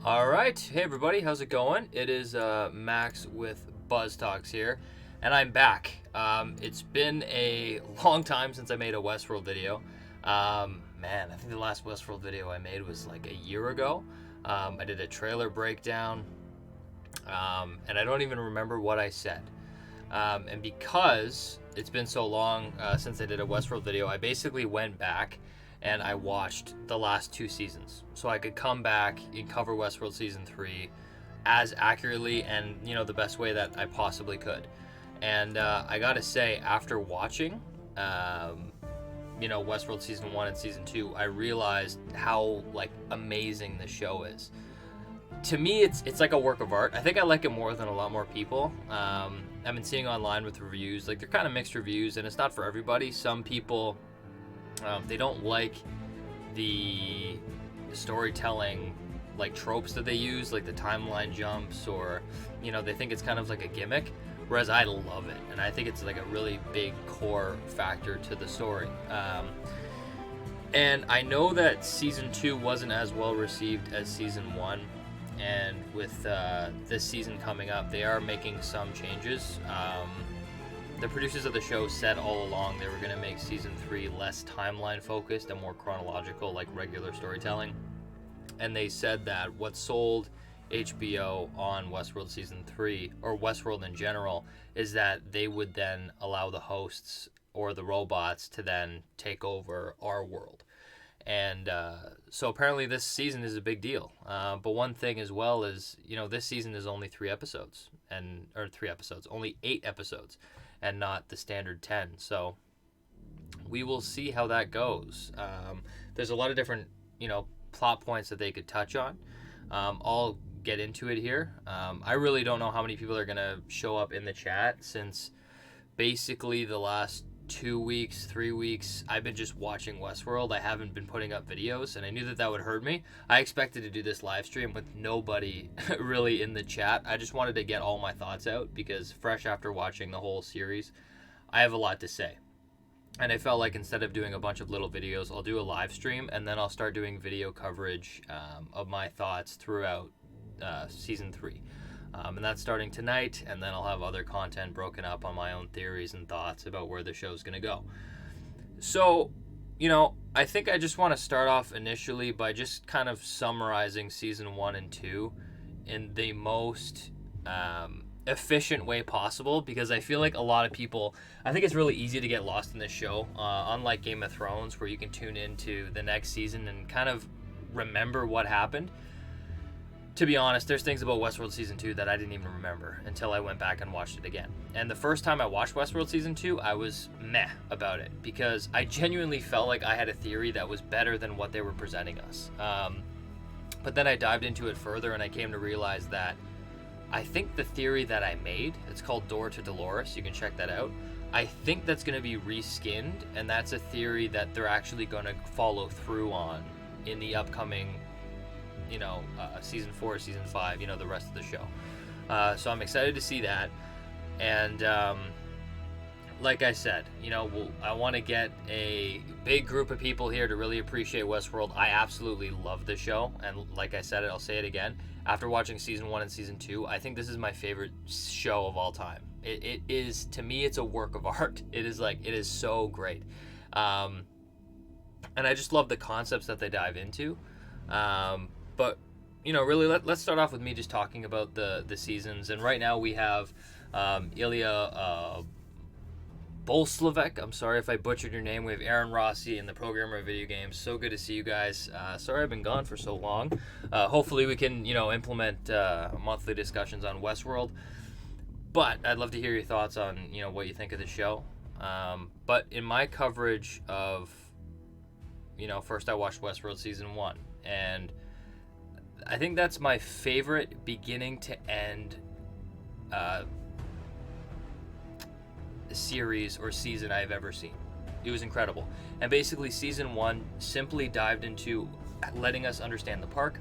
All right. Hey, everybody. How's it going? It is Max with BuzzTox here, and I'm back. It's been a long time since I made a Westworld video. Man, I think the last Westworld video I made was like a year ago. I did a trailer breakdown, and I don't even remember what I said. And because it's been so long since I did a Westworld video, I basically went back and I watched the last two seasons so I could come back and cover Westworld season 3 as accurately and the best way that I possibly could. And I gotta say, after watching Westworld season 1 and season 2, I realized how amazing the show is. To me, it's like a work of art. I think I like it more than a lot more people. I've been seeing online with reviews, they're kind of mixed reviews, and it's not for everybody. Some people, they don't like the storytelling tropes that they use, like the timeline jumps, or they think it's kind of like a gimmick, whereas I love it, and I think it's like a really big core factor to the story. And I know that season 2 wasn't as well received as season 1, and with this season coming up, they are making some changes. The producers of the show said all along they were going to make season 3 less timeline focused and more chronological, like regular storytelling. And they said that what sold HBO on Westworld season 3, or Westworld in general, is that they would then allow the hosts or the robots to then take over our world. And so apparently this season is a big deal. But one thing as well is, this season is only 3 episodes, only 8 episodes, and not the standard 10. So we will see how that goes. There's a lot of different, plot points that they could touch on. I'll get into it here. I really don't know how many people are going to show up in the chat, since basically the last 2 weeks, 3 weeks, I've been just watching Westworld. I haven't been putting up videos, and I knew that would hurt me. I expected to do this live stream with nobody really in the chat. I just wanted to get all my thoughts out, because fresh after watching the whole series, I have a lot to say. And I felt like instead of doing a bunch of little videos, I'll do a live stream, and then I'll start doing video coverage of my thoughts throughout season 3. And that's starting tonight, and then I'll have other content broken up on my own theories and thoughts about where the show's going to go. So, I think I just want to start off initially by just kind of summarizing season 1 and 2 in the most efficient way possible, because I feel like a lot of people, I think it's really easy to get lost in this show, unlike Game of Thrones, where you can tune into the next season and kind of remember what happened. To be honest, there's things about Westworld Season 2 that I didn't even remember until I went back and watched it again. And the first time I watched Westworld Season 2, I was meh about it, because I genuinely felt like I had a theory that was better than what they were presenting us. But then I dived into it further, and I came to realize that I think the theory that I made, it's called Door to Dolores, you can check that out, I think that's going to be reskinned, and that's a theory that they're actually going to follow through on in the upcoming season 4, season 5, the rest of the show. So I'm excited to see that. And like I said, I want to get a big group of people here to really appreciate Westworld. I absolutely love the show. And like I said, I'll say it again. After watching season 1 and season 2, I think this is my favorite show of all time. It is, to me, it's a work of art. It is so great. And I just love the concepts that they dive into. But, really, let's start off with me just talking about the seasons. And right now we have Ilya Bolslavek. I'm sorry if I butchered your name. We have Aaron Rossi and the programmer of video games. So good to see you guys. Sorry I've been gone for so long. Hopefully we can, implement monthly discussions on Westworld. But I'd love to hear your thoughts on, what you think of the show. But in my coverage of, first I watched Westworld Season 1. And I think that's my favorite beginning to end series or season I've ever seen. It was incredible. And basically season 1 simply dived into letting us understand the park,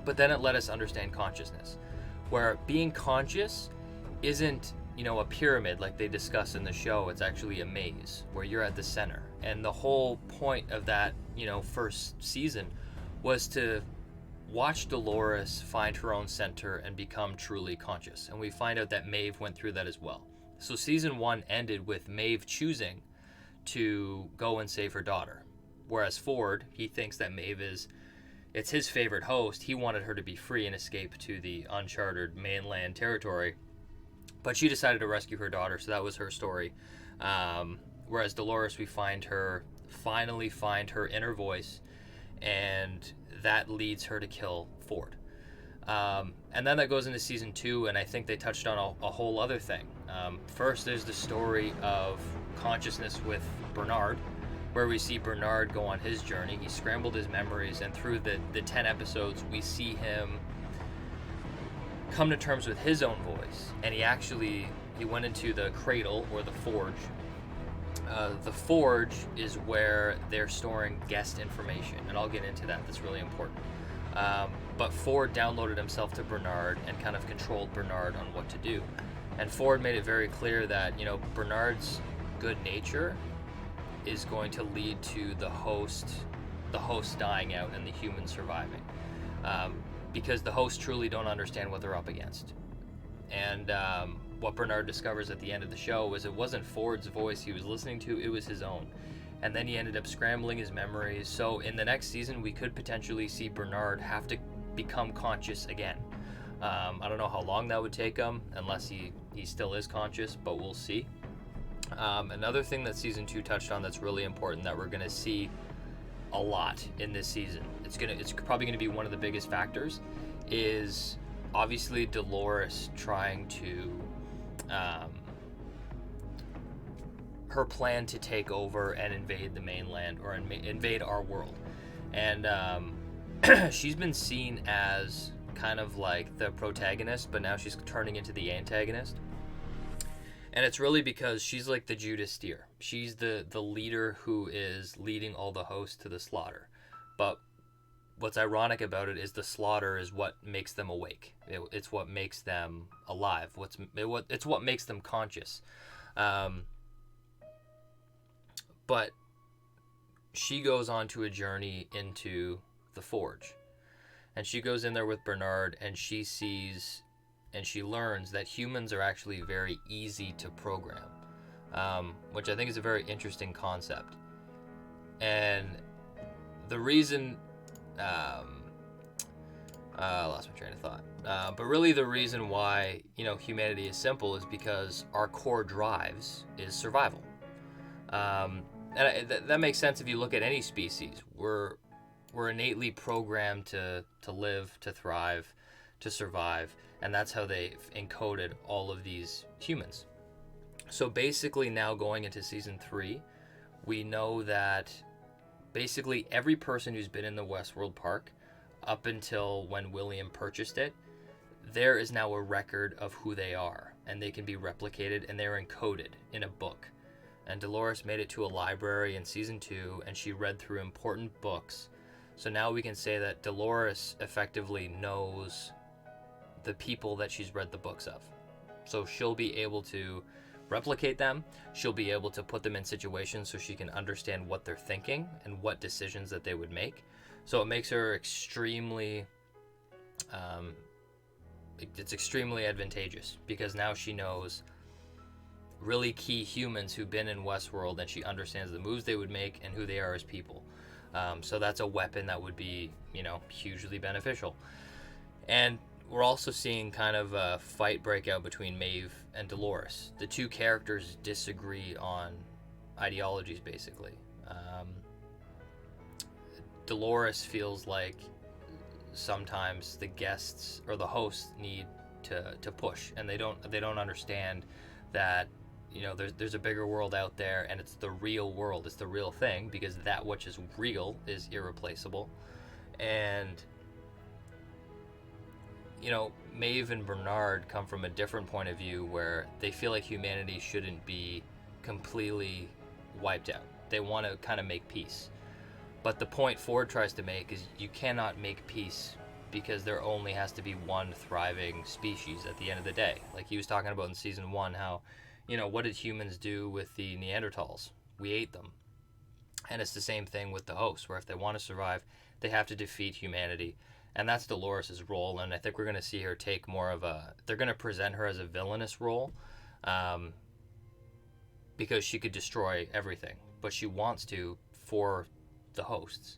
but then it let us understand consciousness, where being conscious isn't, a pyramid like they discuss in the show. It's actually a maze where you're at the center. And the whole point of that, first season was to watch Dolores find her own center and become truly conscious. And we find out that Maeve went through that as well. So season 1 ended with Maeve choosing to go and save her daughter. Whereas Ford, he thinks that Maeve it's his favorite host. He wanted her to be free and escape to the uncharted mainland territory. But she decided to rescue her daughter, so that was her story. Whereas Dolores, we finally find her inner voice, and that leads her to kill Ford. And then that goes into season 2, and I think they touched on a whole other thing. First, there's the story of consciousness with Bernard, where we see Bernard go on his journey. He scrambled his memories, and through the 10 episodes, we see him come to terms with his own voice. And he went into the cradle, or the forge. The forge is where they're storing guest information, and I'll get into that. That's really important. But Ford downloaded himself to Bernard and kind of controlled Bernard on what to do. And Ford made it very clear that, Bernard's good nature is going to lead to the host dying out and the humans surviving. Because the hosts truly don't understand what they're up against. And what Bernard discovers at the end of the show was it wasn't Ford's voice he was listening to, it was his own. And then he ended up scrambling his memories. So in the next season, we could potentially see Bernard have to become conscious again. I don't know how long that would take him, unless he still is conscious, but we'll see. Another thing that season 2 touched on that's really important that we're going to see a lot in this season, it's probably going to be one of the biggest factors, is obviously Dolores trying to her plan to take over and invade the mainland, or invade our world. And she's been seen as kind of like the protagonist, but now she's turning into the antagonist. And it's really because she's like the Judas steer. She's the leader who is leading all the hosts to the slaughter. But what's ironic about it is the slaughter is what makes them awake. It's what makes them alive. It's what makes them conscious. But she goes on to a journey into the forge. And she goes in there with Bernard, and she sees and she learns that humans are actually very easy to program, which I think is a very interesting concept. And the reason, I lost my train of thought, but really the reason why, humanity is simple is because our core drives is survival. And that makes sense if you look at any species. We're innately programmed to live, to thrive, to survive, and that's how they've encoded all of these humans. So basically now going into season 3, we know that basically every person who's been in the Westworld park up until when William purchased it, there is now a record of who they are, and they can be replicated, and they're encoded in a book. And Dolores made it to a library in season 2, and she read through important books. So now we can say that Dolores effectively knows the people that she's read the books of. So she'll be able to replicate them. She'll be able to put them in situations so she can understand what they're thinking and what decisions that they would make. So it makes her extremely, it's extremely advantageous, because now she knows really key humans who've been in Westworld, and she understands the moves they would make and who they are as people. So that's a weapon that would be, hugely beneficial. And we're also seeing kind of a fight break out between Maeve and Dolores. The two characters disagree on ideologies, basically. Dolores feels like sometimes the guests or the hosts need to push, and they don't understand that there's a bigger world out there, and it's the real world, it's the real thing, because that which is real is irreplaceable. And Maeve and Bernard come from a different point of view, where they feel like humanity shouldn't be completely wiped out. They want to kind of make peace. But the point Ford tries to make is you cannot make peace, because there only has to be one thriving species at the end of the day. Like he was talking about in season 1, how, what did humans do with the Neanderthals? We ate them. And it's the same thing with the hosts, where if they want to survive, they have to defeat humanity. and that's Dolores' role. And I think we're going to see her take more of a. They're going to present her as a villainous role, because she could destroy everything, but she wants to for the hosts.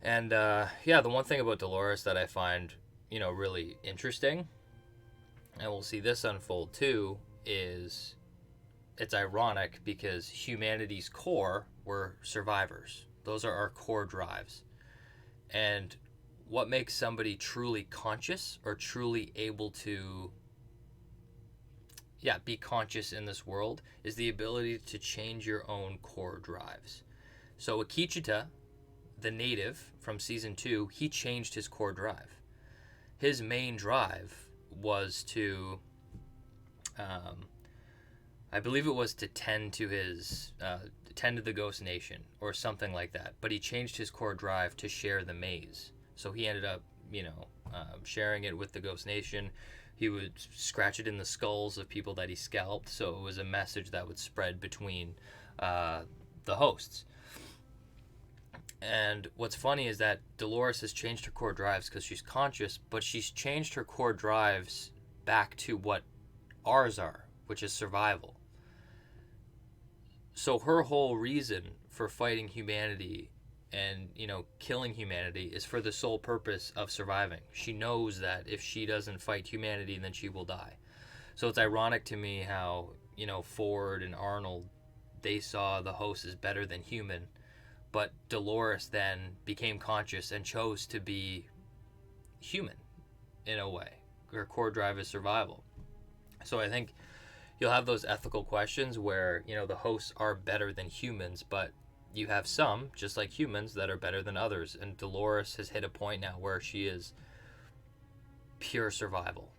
And the one thing about Dolores that I find, really interesting, and we'll see this unfold too, is it's ironic because humanity's core were survivors. Those are our core drives. And what makes somebody truly conscious or truly able to be conscious in this world is the ability to change your own core drives. So Akichita, the native from season 2, he changed his core drive. His main drive was to, I believe it was to tend to the Ghost Nation or something like that. But he changed his core drive to share the maze. So he ended up, sharing it with the Ghost Nation. He would scratch it in the skulls of people that he scalped. So it was a message that would spread between the hosts. And what's funny is that Dolores has changed her core drives because she's conscious, but she's changed her core drives back to what ours are, which is survival. So her whole reason for fighting humanity and, killing humanity is for the sole purpose of surviving. She knows that if she doesn't fight humanity, then she will die. So it's ironic to me how, Ford and Arnold, they saw the host as better than human. But Dolores then became conscious and chose to be human in a way. Her core drive is survival. So I think you'll have those ethical questions where, the hosts are better than humans, but you have some, just like humans, that are better than others. And Dolores has hit a point now where she is pure survival.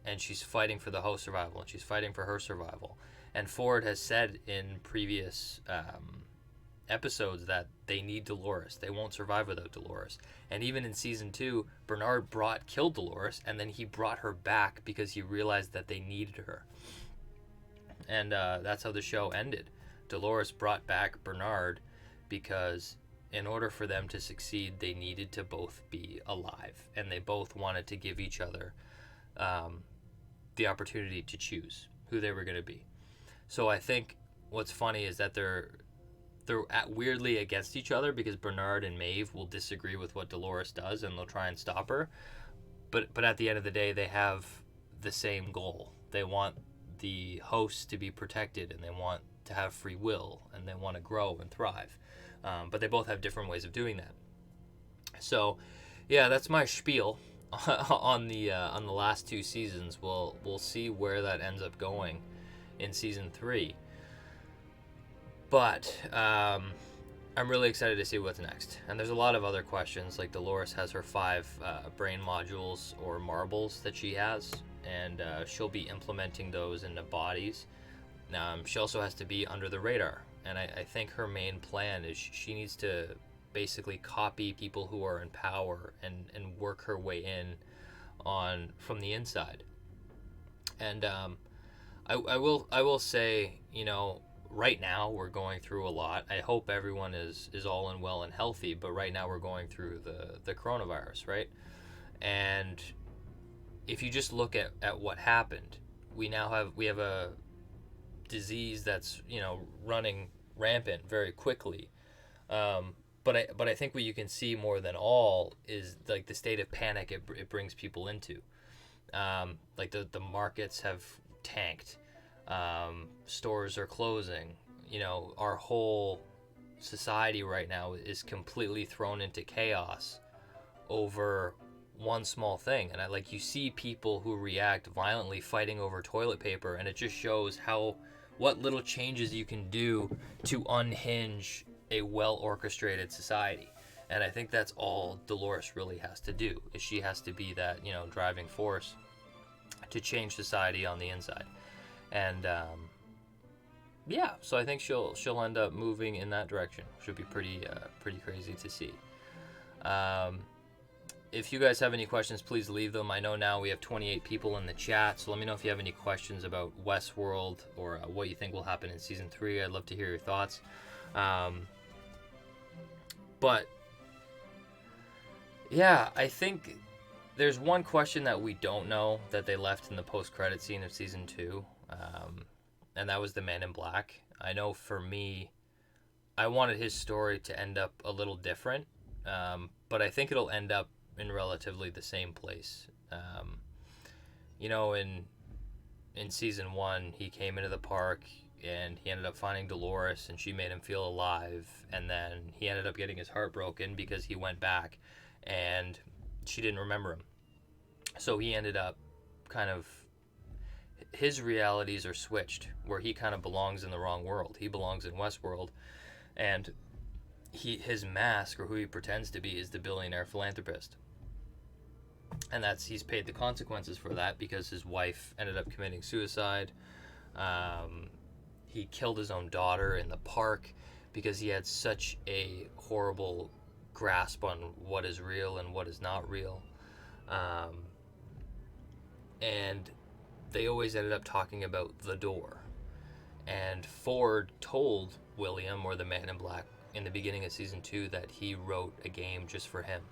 And she's fighting for the host survival, and she's fighting for her survival. And Ford has said in previous episodes that they need Dolores. They won't survive without Dolores. And even in season 2, Bernard killed Dolores, and then he brought her back because he realized that they needed her. And that's how the show ended. Dolores brought back Bernard because in order for them to succeed, they needed to both be alive, and they both wanted to give each other the opportunity to choose who they were going to be. So I think what's funny is that they're weirdly against each other because Bernard and Maeve will disagree with what Dolores does and they'll try and stop her. But at the end of the day, they have the same goal. They want the hosts to be protected, and they want to have free will, and they want to grow and thrive. But they both have different ways of doing that. So, that's my spiel on the last 2 seasons. We'll see where that ends up going in season 3. But I'm really excited to see what's next. And there's a lot of other questions, like Dolores has her 5 brain modules or marbles that she has, and she'll be implementing those into bodies. She also has to be under the radar. And I think her main plan is she needs to basically copy people who are in power and work her way in from the inside. And I will say, right now we're going through a lot. I hope everyone is all and well and healthy, but right now we're going through the coronavirus, right? And if you just look at what happened, we have a disease that's running rampant very quickly. But I think what you can see more than all is like the state of panic it brings people into. Like the markets have tanked. Stores are closing. Our whole society right now is completely thrown into chaos over one small thing. And you see people who react violently fighting over toilet paper, and it just shows what little changes you can do to unhinge a well-orchestrated society. And I think that's all Dolores really has to do, is she has to be that, driving force to change society on the inside. And so I think she'll end up moving in that direction. Should be pretty crazy to see. If you guys have any questions, please leave them. I know now we have 28 people in the chat, so let me know if you have any questions about Westworld or what you think will happen in season 3. I'd love to hear your thoughts. But Yeah, I think there's one question that we don't know that they left in the post-credit scene of season 2, and that was the Man in Black. I know for me, I wanted his story to end up a little different, but I think it'll end up in relatively the same place. You know, in season 1, he came into the park and he ended up finding Dolores, and she made him feel alive, and then he ended up getting his heart broken because he went back and she didn't remember him. So he ended up kind of, his realities are switched, where he kind of belongs in the wrong world. He belongs in Westworld, and his mask, or who he pretends to be, is the billionaire philanthropist. And he's paid the consequences for that because his wife ended up committing suicide. He killed his own daughter in the park because he had such a horrible grasp on what is real and what is not real. And they always ended up talking about the door. And Ford told William, or the Man in Black, in the beginning of season 2 that he wrote a game just for him.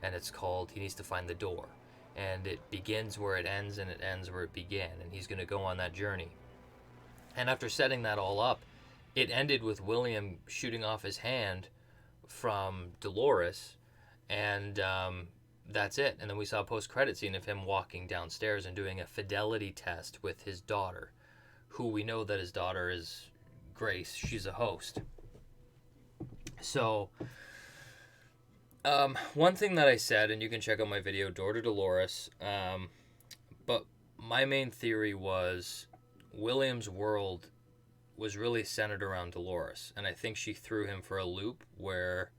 And it's called He Needs to Find the Door. And it begins where it ends and it ends where it began. And he's going to go on that journey. And after setting that all up, it ended with William shooting off his hand from Dolores. And that's it. And then we saw a post-credit scene of him walking downstairs and doing a fidelity test with his daughter, who we know that his daughter is Grace. She's a host. So, one thing that I said, and you can check out my video, Door to Dolores, but my main theory was William's world was really centered around Dolores, and I think she threw him for a loop where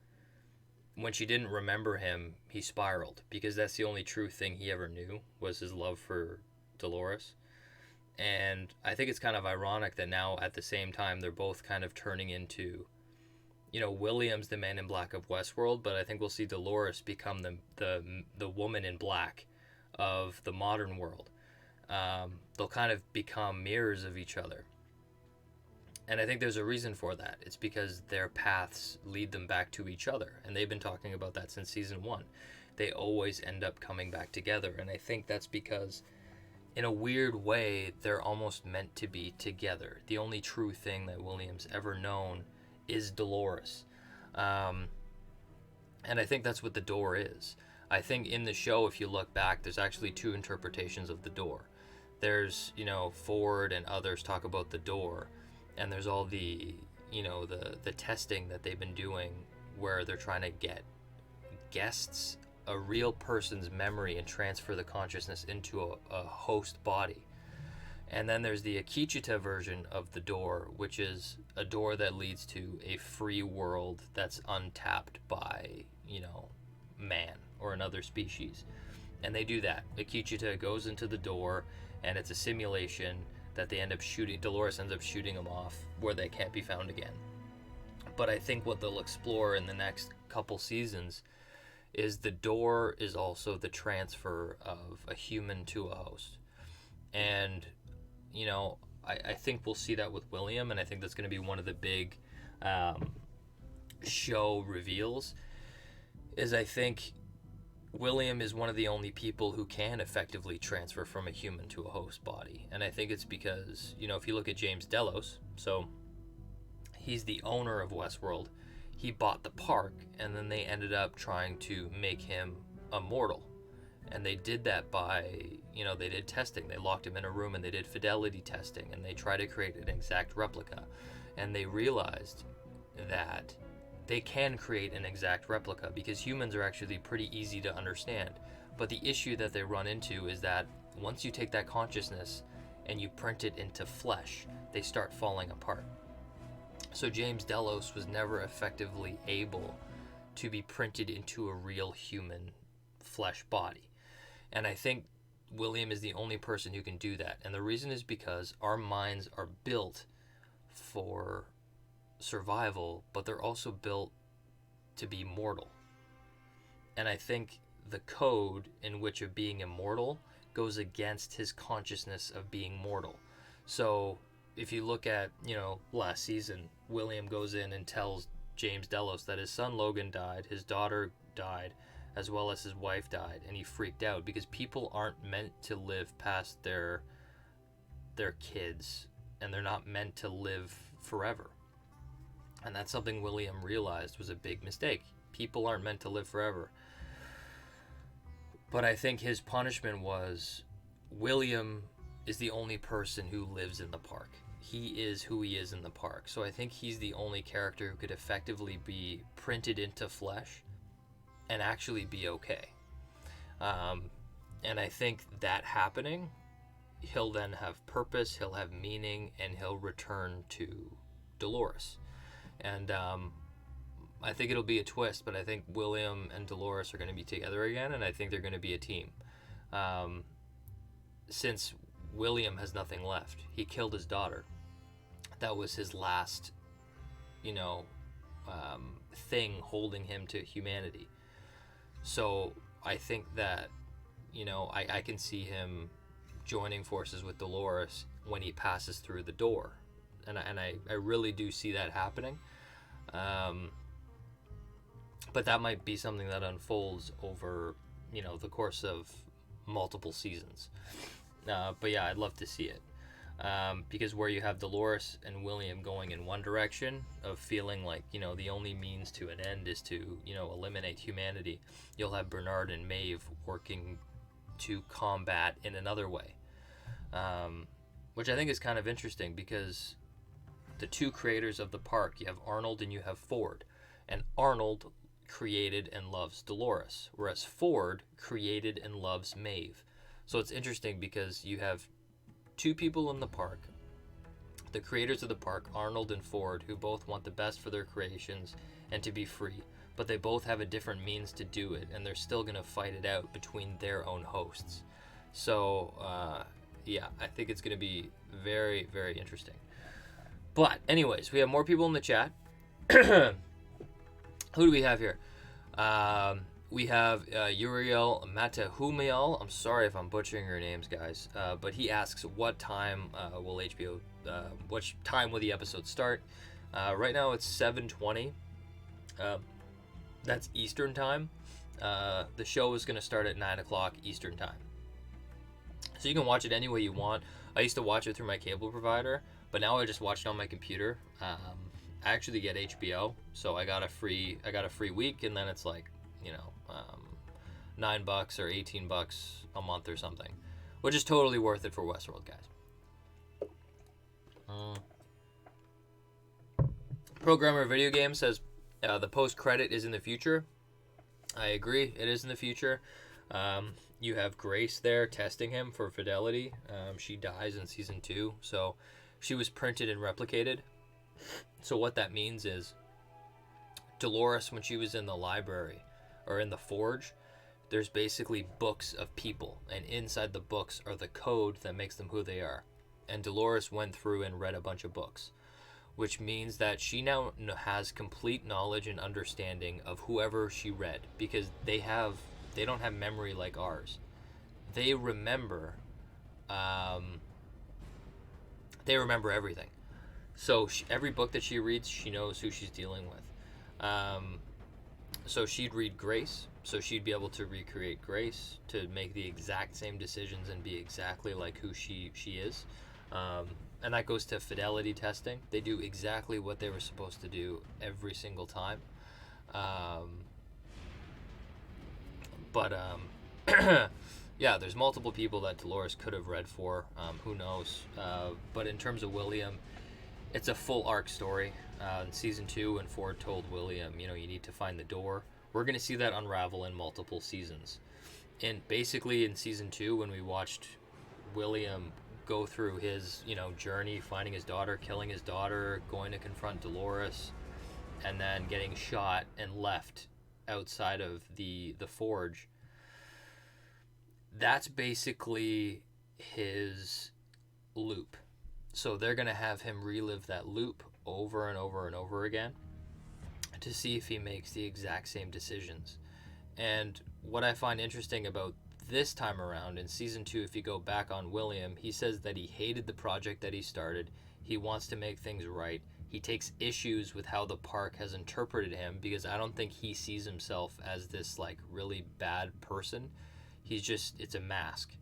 when she didn't remember him, he spiraled, because that's the only true thing he ever knew, was his love for Dolores. And I think it's kind of ironic that now at the same time they're both kind of turning into, you know, William's the Man in Black of Westworld, but I think we'll see Dolores become the woman in black of the modern world. They'll kind of become mirrors of each other. And I think there's a reason for that. It's because their paths lead them back to each other. And they've been talking about that since season 1. They always end up coming back together. And I think that's because, in a weird way, they're almost meant to be together. The only true thing that William's ever known is Dolores. And I think that's what the door is. I think in the show, if you look back, there's actually 2 interpretations of the door. There's, you know, Ford and others talk about the door. And there's all the, you know, the testing that they've been doing where they're trying to get guests a real person's memory and transfer the consciousness into a host body. And then there's the Akecheta version of the door, which is a door that leads to a free world that's untapped by, you know, man or another species. And they do that. Akecheta goes into the door, and it's a simulation that they end up shooting. Dolores ends up shooting them off where they can't be found again. But I think what they'll explore in the next couple seasons is the door is also the transfer of a human to a host. And, you know, I think we'll see that with William, and I think that's going to be one of the big show reveals, is I think William is one of the only people who can effectively transfer from a human to a host body. And I think it's because, you know, if you look at James Delos, so he's the owner of Westworld. He bought the park, and then they ended up trying to make him immortal. And they did that by, you know, they did testing. They locked him in a room and they did fidelity testing, and they tried to create an exact replica. And they realized that they can create an exact replica because humans are actually pretty easy to understand. But the issue that they run into is that once you take that consciousness and you print it into flesh, they start falling apart. So James Delos was never effectively able to be printed into a real human flesh body. And I think William is the only person who can do that. And the reason is because our minds are built for survival, but they're also built to be mortal. And I think the code in which of being immortal goes against his consciousness of being mortal. So if you look at, you know, last season, William goes in and tells James Delos that his son Logan died, his daughter died, as well as his wife died, and he freaked out because people aren't meant to live past their kids, and they're not meant to live forever. And that's something William realized was a big mistake. People aren't meant to live forever. But I think his punishment was William is the only person who lives in the park. He is who he is in the park. So I think he's the only character who could effectively be printed into flesh and actually be okay. And I think that happening, he'll then have purpose, he'll have meaning, and he'll return to Dolores. And I think it'll be a twist, but I think William and Dolores are going to be together again, and I think they're going to be a team. Since William has nothing left, he killed his daughter. That was his last, thing holding him to humanity. So I think that, I can see him joining forces with Dolores when he passes through the door. And I really do see that happening. But that might be something that unfolds over, the course of multiple seasons. But yeah, I'd love to see it. Because where you have Dolores and William going in one direction of feeling like, the only means to an end is to, eliminate humanity, you'll have Bernard and Maeve working to combat in another way. Which I think is kind of interesting because the two creators of the park, you have Arnold and you have Ford. And Arnold created and loves Dolores, whereas Ford created and loves Maeve. So it's interesting because you have two people in the park, the creators of the park, Arnold and Ford, who both want the best for their creations and to be free, but they both have a different means to do it, and they're still going to fight it out between their own hosts. So, yeah, I think it's going to be very, very interesting. But, anyways, we have more people in the chat. Who do we have here? We have Uriel Matahumiel. I'm sorry if I'm butchering your names, guys. But he asks, what time will HBO, what time will the episode start? Right now it's 7:20. That's Eastern time. The show is going to start at 9 o'clock Eastern time. So you can watch it any way you want. I used to watch it through my cable provider, but now I just watch it on my computer. I actually get HBO, so I got a free week, and then it's like, $9 or $18 a month or something, which is totally worth it for Westworld, guys. Programmer Video Game says the post credit is in the future. I agree, it is in the future. You have Grace there testing him for fidelity. She dies in season 2, so she was printed and replicated. So what that means is Dolores, when she was in the library or in the forge, there's basically books of people, and inside the books are the code that makes them who they are. And Dolores went through and read a bunch of books, which means that she now has complete knowledge and understanding of whoever she read, because they don't have memory like ours. They remember everything. So every book that she reads, she knows who she's dealing with. So she'd read Grace, so she'd be able to recreate Grace to make the exact same decisions and be exactly like who she is. And that goes to fidelity testing. They do exactly what they were supposed to do every single time. Yeah, there's multiple people that Dolores could have read for. Who knows? But in terms of William, it's a full arc story. In season 2, when Ford told William, you need to find the door, we're going to see that unravel in multiple seasons. And basically in season 2, when we watched William go through his, journey, finding his daughter, killing his daughter, going to confront Dolores, and then getting shot and left outside of the forge, that's basically his loop. So they're going to have him relive that loop over and over and over again to see if he makes the exact same decisions. And what I find interesting about this time around in season 2, if you go back on William, he says that he hated the project that he started. He wants to make things right. He takes issues with how the park has interpreted him, because I don't think he sees himself as this like really bad person. It's a mask.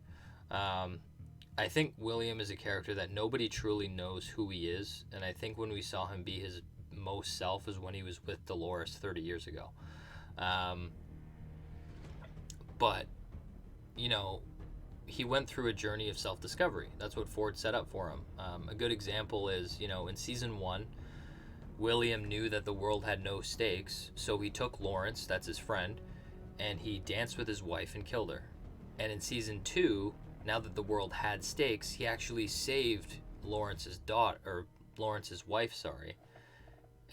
I think William is a character that nobody truly knows who he is, and I think when we saw him be his most self is when he was with Dolores 30 years ago. But, you know, he went through a journey of self-discovery. That's what Ford set up for him. A good example is, you know, in season 1, William knew that the world had no stakes, so he took Lawrence, that's his friend, and he danced with his wife and killed her. And in season 2, now that the world had stakes, he actually saved Lawrence's wife,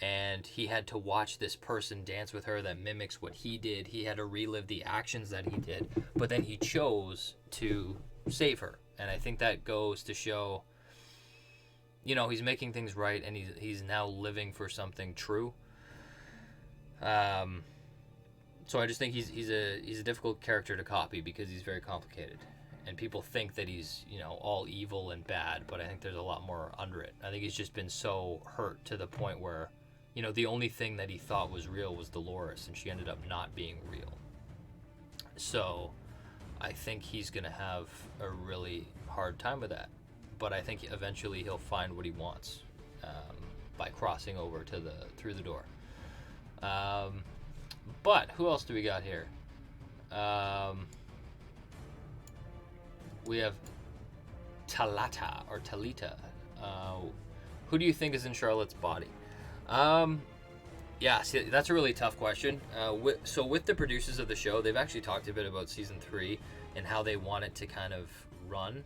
and he had to watch this person dance with her that mimics what he did. He had to relive the actions that he did, but then he chose to save her. And I think that goes to show, you know, he's making things right, and he's now living for something true. So I just think he's a difficult character to copy because he's very complicated, and people think that he's, you know, all evil and bad, but I think there's a lot more under it. I think he's just been so hurt to the point where, you know, the only thing that he thought was real was Dolores, and she ended up not being real. So I think he's going to have a really hard time with that. But I think eventually he'll find what he wants by crossing over through the door. But who else do we got here? We have Talita. Who do you think is in Charlotte's body? Yeah, see, that's a really tough question. With the producers of the show, they've actually talked a bit about season 3 and how they want it to kind of run.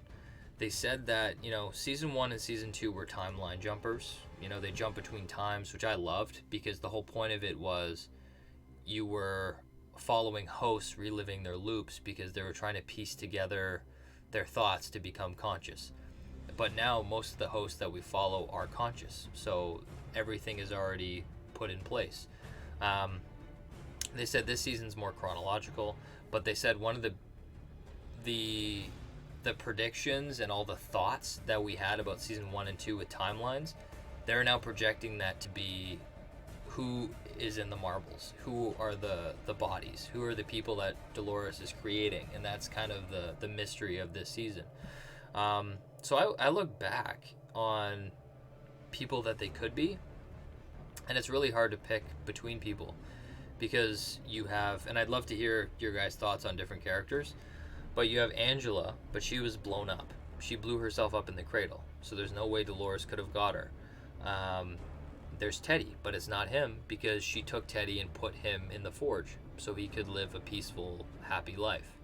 They said that, you know, season 1 and season 2 were timeline jumpers. You know, they jump between times, which I loved, because the whole point of it was you were following hosts reliving their loops because they were trying to piece together their thoughts to become conscious. But now most of the hosts that we follow are conscious, so everything is already put in place. They said this season's more chronological, but they said one of the predictions and all the thoughts that we had about season 1 and 2 with timelines, they're now projecting that to be who is in the marbles, who are the bodies, who are the people that Dolores is creating, and that's kind of the mystery of this season. So I look back on people that they could be, and it's really hard to pick between people, because you have, and I'd love to hear your guys' thoughts on different characters, but you have Angela, but she was blown up. She blew herself up in the cradle, so there's no way Dolores could have got her. There's Teddy, but it's not him, because she took Teddy and put him in the forge so he could live a peaceful, happy life.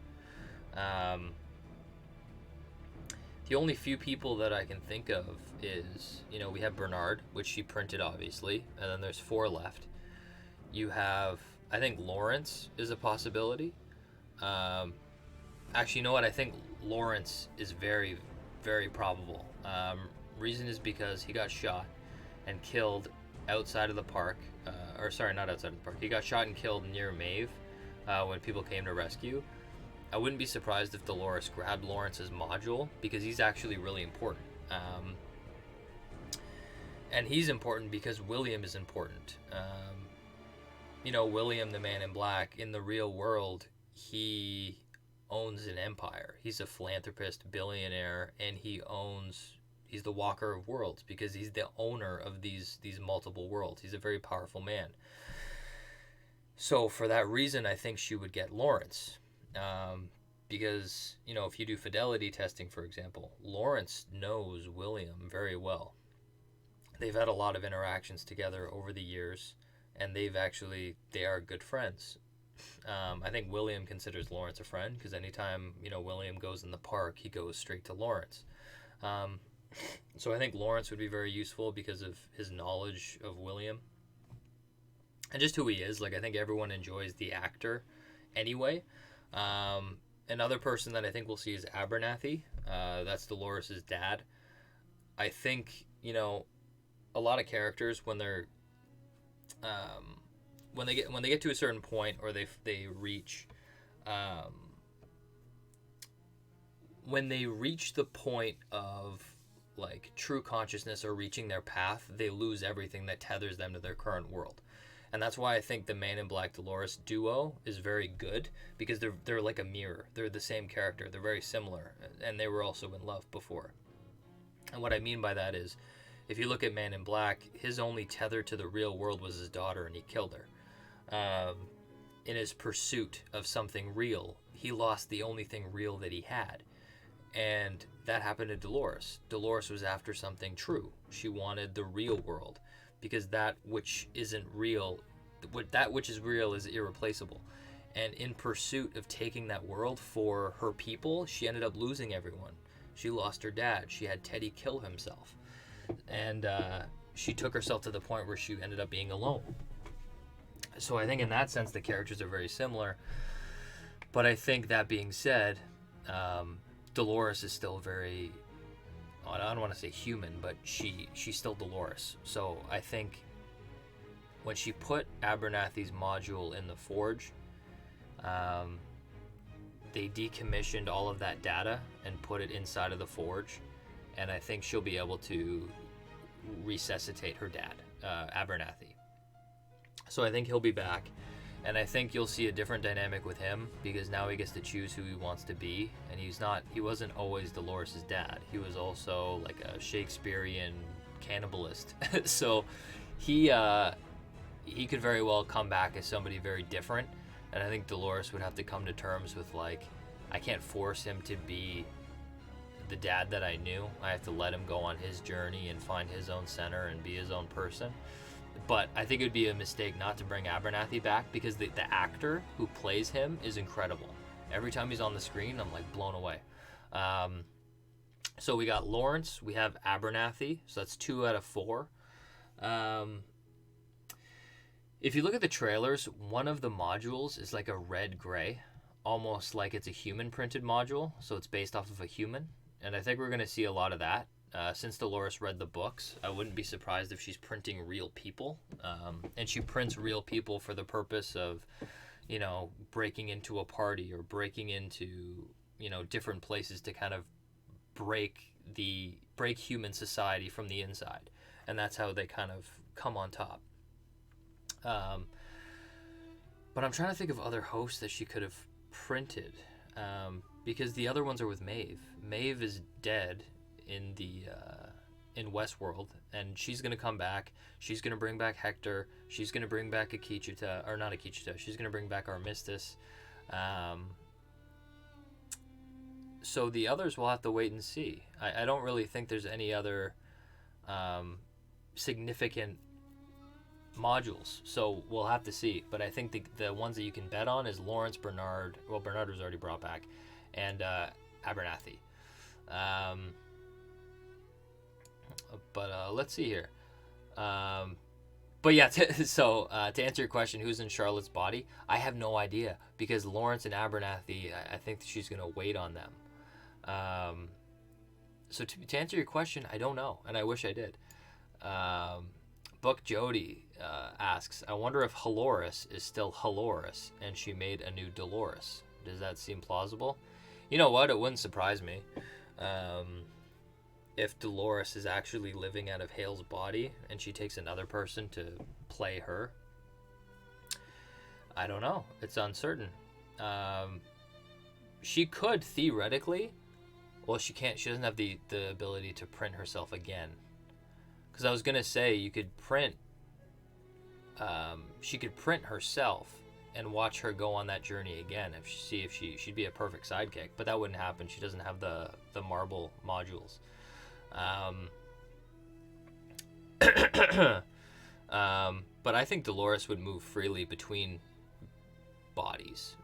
The only few people that I can think of is, you know, we have Bernard, which she printed, obviously, and then there's 4 left. You have, I think Lawrence is a possibility. Actually, you know what? I think Lawrence is very, very probable. Reason is because he got shot and killed outside of the park. Not outside of the park. He got shot and killed near Maeve when people came to rescue. I wouldn't be surprised if Dolores grabbed Lawrence's module, because he's actually really important. And he's important because William is important. You know, William, the man in black, in the real world, he owns an empire. He's a philanthropist, billionaire, and he's the walker of worlds, because he's the owner of these multiple worlds. He's a very powerful man. So for that reason, I think she would get Lawrence. Because, you know, if you do fidelity testing, for example, Lawrence knows William very well. They've had a lot of interactions together over the years, and they are good friends. I think William considers Lawrence a friend, because anytime, you know, William goes in the park, he goes straight to Lawrence. So I think Lawrence would be very useful because of his knowledge of William and just who he is. Like, I think everyone enjoys the actor anyway. Another person that I think we'll see is Abernathy. That's Dolores' dad. I think, you know, a lot of characters, when they're when they get to a certain point, or they reach when they reach the point of like true consciousness or reaching their path, they lose everything that tethers them to their current world. And that's why I think the Man in Black Dolores duo is very good, because they're like a mirror. They're the same character. They're very similar, and they were also in love before. And what I mean by that is, if you look at Man in Black, his only tether to the real world was his daughter, and he killed her. In his pursuit of something real, he lost the only thing real that he had. And that happened to Dolores. Dolores was after something true. She wanted the real world, because that which isn't real, that which is real is irreplaceable. And in pursuit of taking that world for her people, she ended up losing everyone. She lost her dad. She had Teddy kill himself. And she took herself to the point where she ended up being alone. So I think in that sense, the characters are very similar. But I think that being said, Dolores is still very, I don't want to say human, but she's still Dolores. So I think when she put Abernathy's module in the Forge, they decommissioned all of that data and put it inside of the Forge, and I think she'll be able to resuscitate her dad, Abernathy. So I think he'll be back, and I think you'll see a different dynamic with him, because now he gets to choose who he wants to be, and he wasn't always Dolores' dad. He was also like a Shakespearean cannibalist. So he could very well come back as somebody very different, and I think Dolores would have to come to terms with, like, I can't force him to be the dad that I knew. I have to let him go on his journey and find his own center and be his own person. But I think it would be a mistake not to bring Abernathy back, because the actor who plays him is incredible. Every time he's on the screen, I'm like blown away. So we got Lawrence, we have Abernathy, so that's 2 out of 4. If you look at the trailers, one of the modules is like a red-gray, almost like it's a human printed module, so it's based off of a human. And I think we're going to see a lot of that. Since Dolores read the books, I wouldn't be surprised if she's printing real people. And she prints real people for the purpose of, breaking into a party or breaking into, different places to kind of break human society from the inside. And that's how they kind of come on top. But I'm trying to think of other hosts that she could have printed, because the other ones are with Maeve. Maeve is dead in Westworld, and she's gonna come back. She's gonna bring back Hector. She's gonna bring back Akichita, or not Akichita. She's gonna bring back Armistice. So the others will have to wait and see. I don't really think there's any other significant modules, so we'll have to see. But I think the ones that you can bet on is Lawrence, Bernard. Well, Bernard was already brought back, and Abernathy. But let's see here. But yeah, to answer your question, who's in Charlotte's body? I have no idea, because Lawrence and Abernathy, I think she's going to wait on them. So to answer your question, I don't know, and I wish I did. Book Jody asks, I wonder if Halores is still Halores and she made a new Dolores. Does that seem plausible? You know what? It wouldn't surprise me. If Dolores is actually living out of Hale's body and she takes another person to play her. I don't know. It's uncertain. She could theoretically, well, she can't. She doesn't have the ability to print herself again. Because I was gonna say you could print. She could print herself and watch her go on that journey again. She'd be a perfect sidekick, but that wouldn't happen. She doesn't have the marble modules. But I think Dolores would move freely between bodies.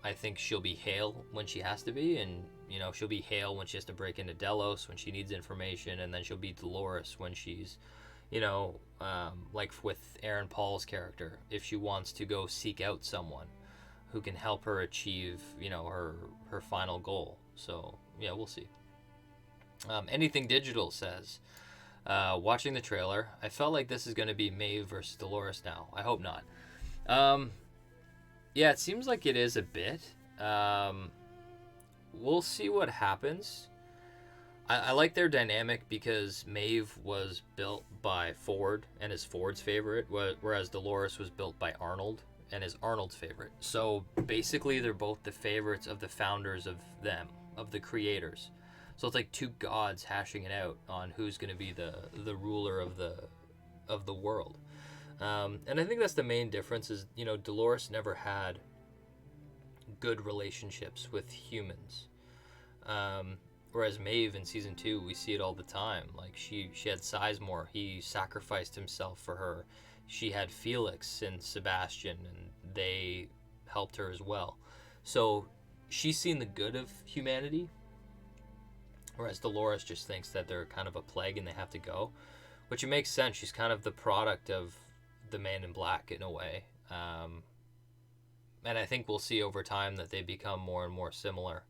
I think she'll be Hale when she has to be, and she'll be Hale when she has to break into Delos when she needs information, and then she'll be Dolores when she's like with Aaron Paul's character, if she wants to go seek out someone who can help her achieve her final goal. So yeah, we'll see. Anything Digital says, watching the trailer, I felt like this is going to be Maeve versus Dolores now. I hope not. Yeah, it seems like it is a bit. We'll see what happens. I like their dynamic because Maeve was built by Ford and is Ford's favorite, whereas Dolores was built by Arnold and is Arnold's favorite. So basically, they're both the favorites of the founders of them, of the creators. So it's like two gods hashing it out on who's going to be the ruler of the world. And I think that's the main difference is, you know, Dolores never had good relationships with humans. Whereas Maeve in season 2, we see it all the time. Like she had Sizemore, he sacrificed himself for her. She had Felix and Sebastian, and they helped her as well. So she's seen the good of humanity, whereas Dolores just thinks that they're kind of a plague and they have to go, which it makes sense. She's kind of the product of the Man in Black in a way. And I think we'll see over time that they become more and more similar.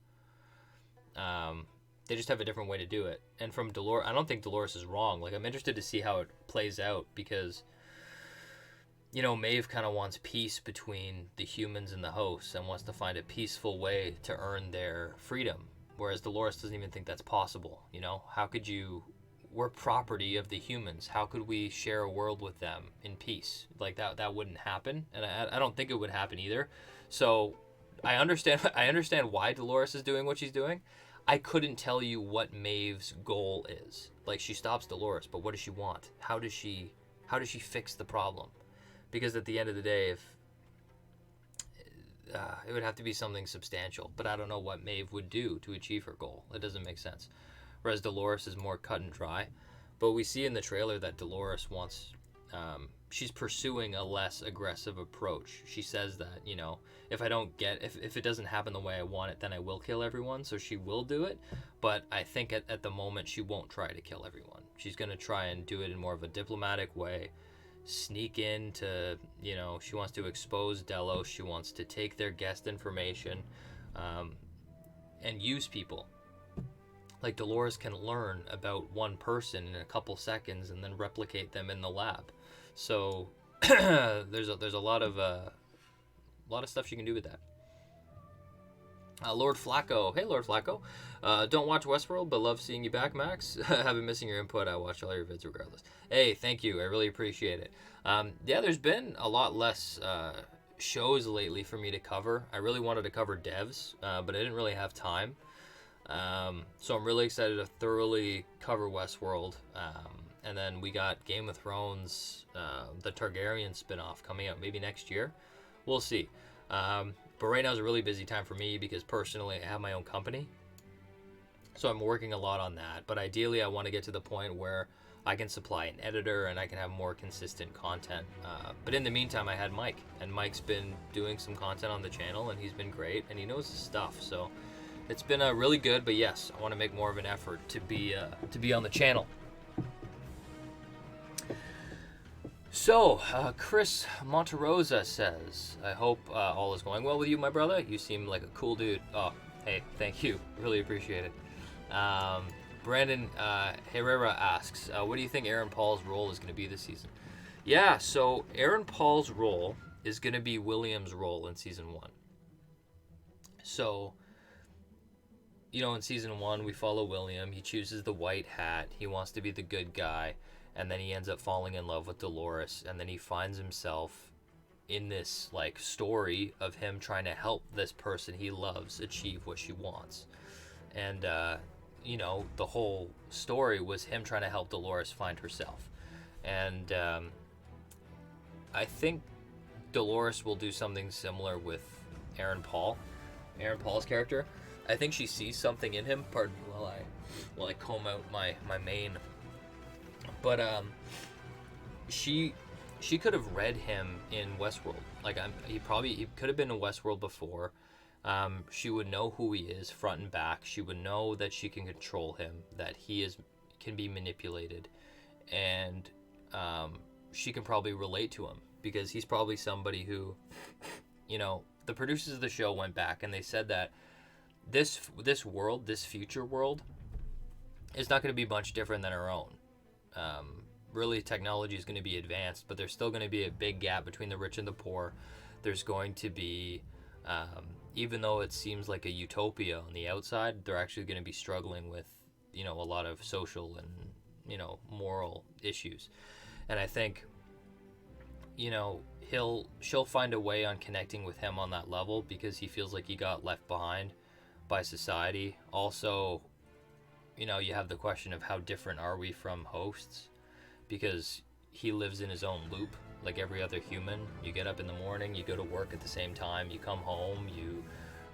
They just have a different way to do it. And from Dolores, I don't think Dolores is wrong. Like, I'm interested to see how it plays out because, you know, Maeve kind of wants peace between the humans and the hosts and wants to find a peaceful way to earn their freedom. Whereas Dolores doesn't even think that's possible. You know, how could you... We're property of the humans. How could we share a world with them in peace? Like, that wouldn't happen. And I don't think it would happen either. So I understand why Dolores is doing what she's doing. I couldn't tell you what Maeve's goal is. Like, she stops Dolores, but what does she want? How does she fix the problem? Because at the end of the day, if it would have to be something substantial, but I don't know what Maeve would do to achieve her goal. It doesn't make sense. Whereas Dolores is more cut and dry. But we see in the trailer that Dolores wants... she's pursuing a less aggressive approach. She says that, you know, if it doesn't happen the way I want it, then I will kill everyone. So she will do it. But I think at the moment she won't try to kill everyone. She's going to try and do it in more of a diplomatic way. Sneak into, you know, she wants to expose Delos. She wants to take their guest information and use people. Like, Dolores can learn about one person in a couple seconds and then replicate them in the lab. So there's a lot of stuff she can do with that. Lord Flacco, hey Lord Flacco, don't watch Westworld but love seeing you back, Max. I've been missing your input. I watch all your vids regardless. Hey, thank you. I really appreciate it. Yeah, there's been a lot less shows lately for me to cover. I really wanted to cover devs, but I didn't really have time. So I'm really excited to thoroughly cover Westworld. And then we got Game of Thrones, the Targaryen spinoff coming out maybe next year. We'll see. But right now is a really busy time for me because personally I have my own company. So I'm working a lot on that. But ideally I want to get to the point where I can supply an editor and I can have more consistent content. But in the meantime, I had Mike. And Mike's been doing some content on the channel and he's been great and he knows his stuff. So it's been really good. But yes, I want to make more of an effort to be on the channel. So, Chris Monterosa says, I hope all is going well with you, my brother. You seem like a cool dude. Oh, hey, thank you. Really appreciate it. Brandon Herrera asks, what do you think Aaron Paul's role is going to be this season? Yeah, so Aaron Paul's role is going to be William's role in Season 1. So, you know, in Season 1, we follow William. He chooses the white hat. He wants to be the good guy. And then he ends up falling in love with Dolores, and then he finds himself in this, like, story of him trying to help this person he loves achieve what she wants. And, you know, the whole story was him trying to help Dolores find herself. And I think Dolores will do something similar with Aaron Paul's character. I think she sees something in him. Pardon me while I comb out my mane. But she could have read him in Westworld. Like, he could have been in Westworld before. She would know who he is front and back. She would know that she can control him, that he can be manipulated, and she can probably relate to him because he's probably somebody who, you know, the producers of the show went back and they said that this world, this future world, is not going to be much different than our own. Really, technology is going to be advanced, but there's still going to be a big gap between the rich and the poor. There's going to be, even though it seems like a utopia on the outside, they're actually going to be struggling with you know, a lot of social and, you know, moral issues. And I think, you know, she'll find a way on connecting with him on that level because he feels like he got left behind by society. Also, you know, you have the question of how different are we from hosts, because he lives in his own loop like every other human. You get up in the morning, you go to work at the same time, you come home, you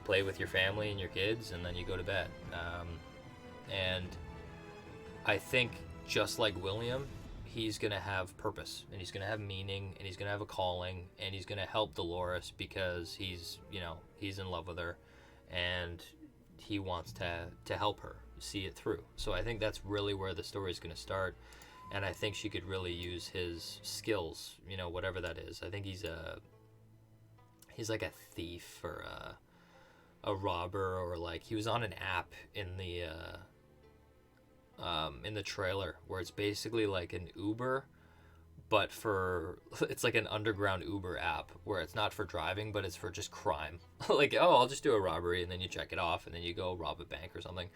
play with your family and your kids, and then you go to bed. And I think just like William, he's going to have purpose, and he's going to have meaning, and he's going to have a calling, and he's going to help Dolores because he's, you know, he's in love with her, and he wants to help her see it through. So I think that's really where the story is going to start, and I think she could really use his skills, you know, whatever that is. I think he's like a thief or a robber, or like he was on an app in the trailer where it's basically like an Uber, but it's like an underground Uber app where it's not for driving, but it's for just crime. Like, oh, I'll just do a robbery, and then you check it off, and then you go rob a bank or something.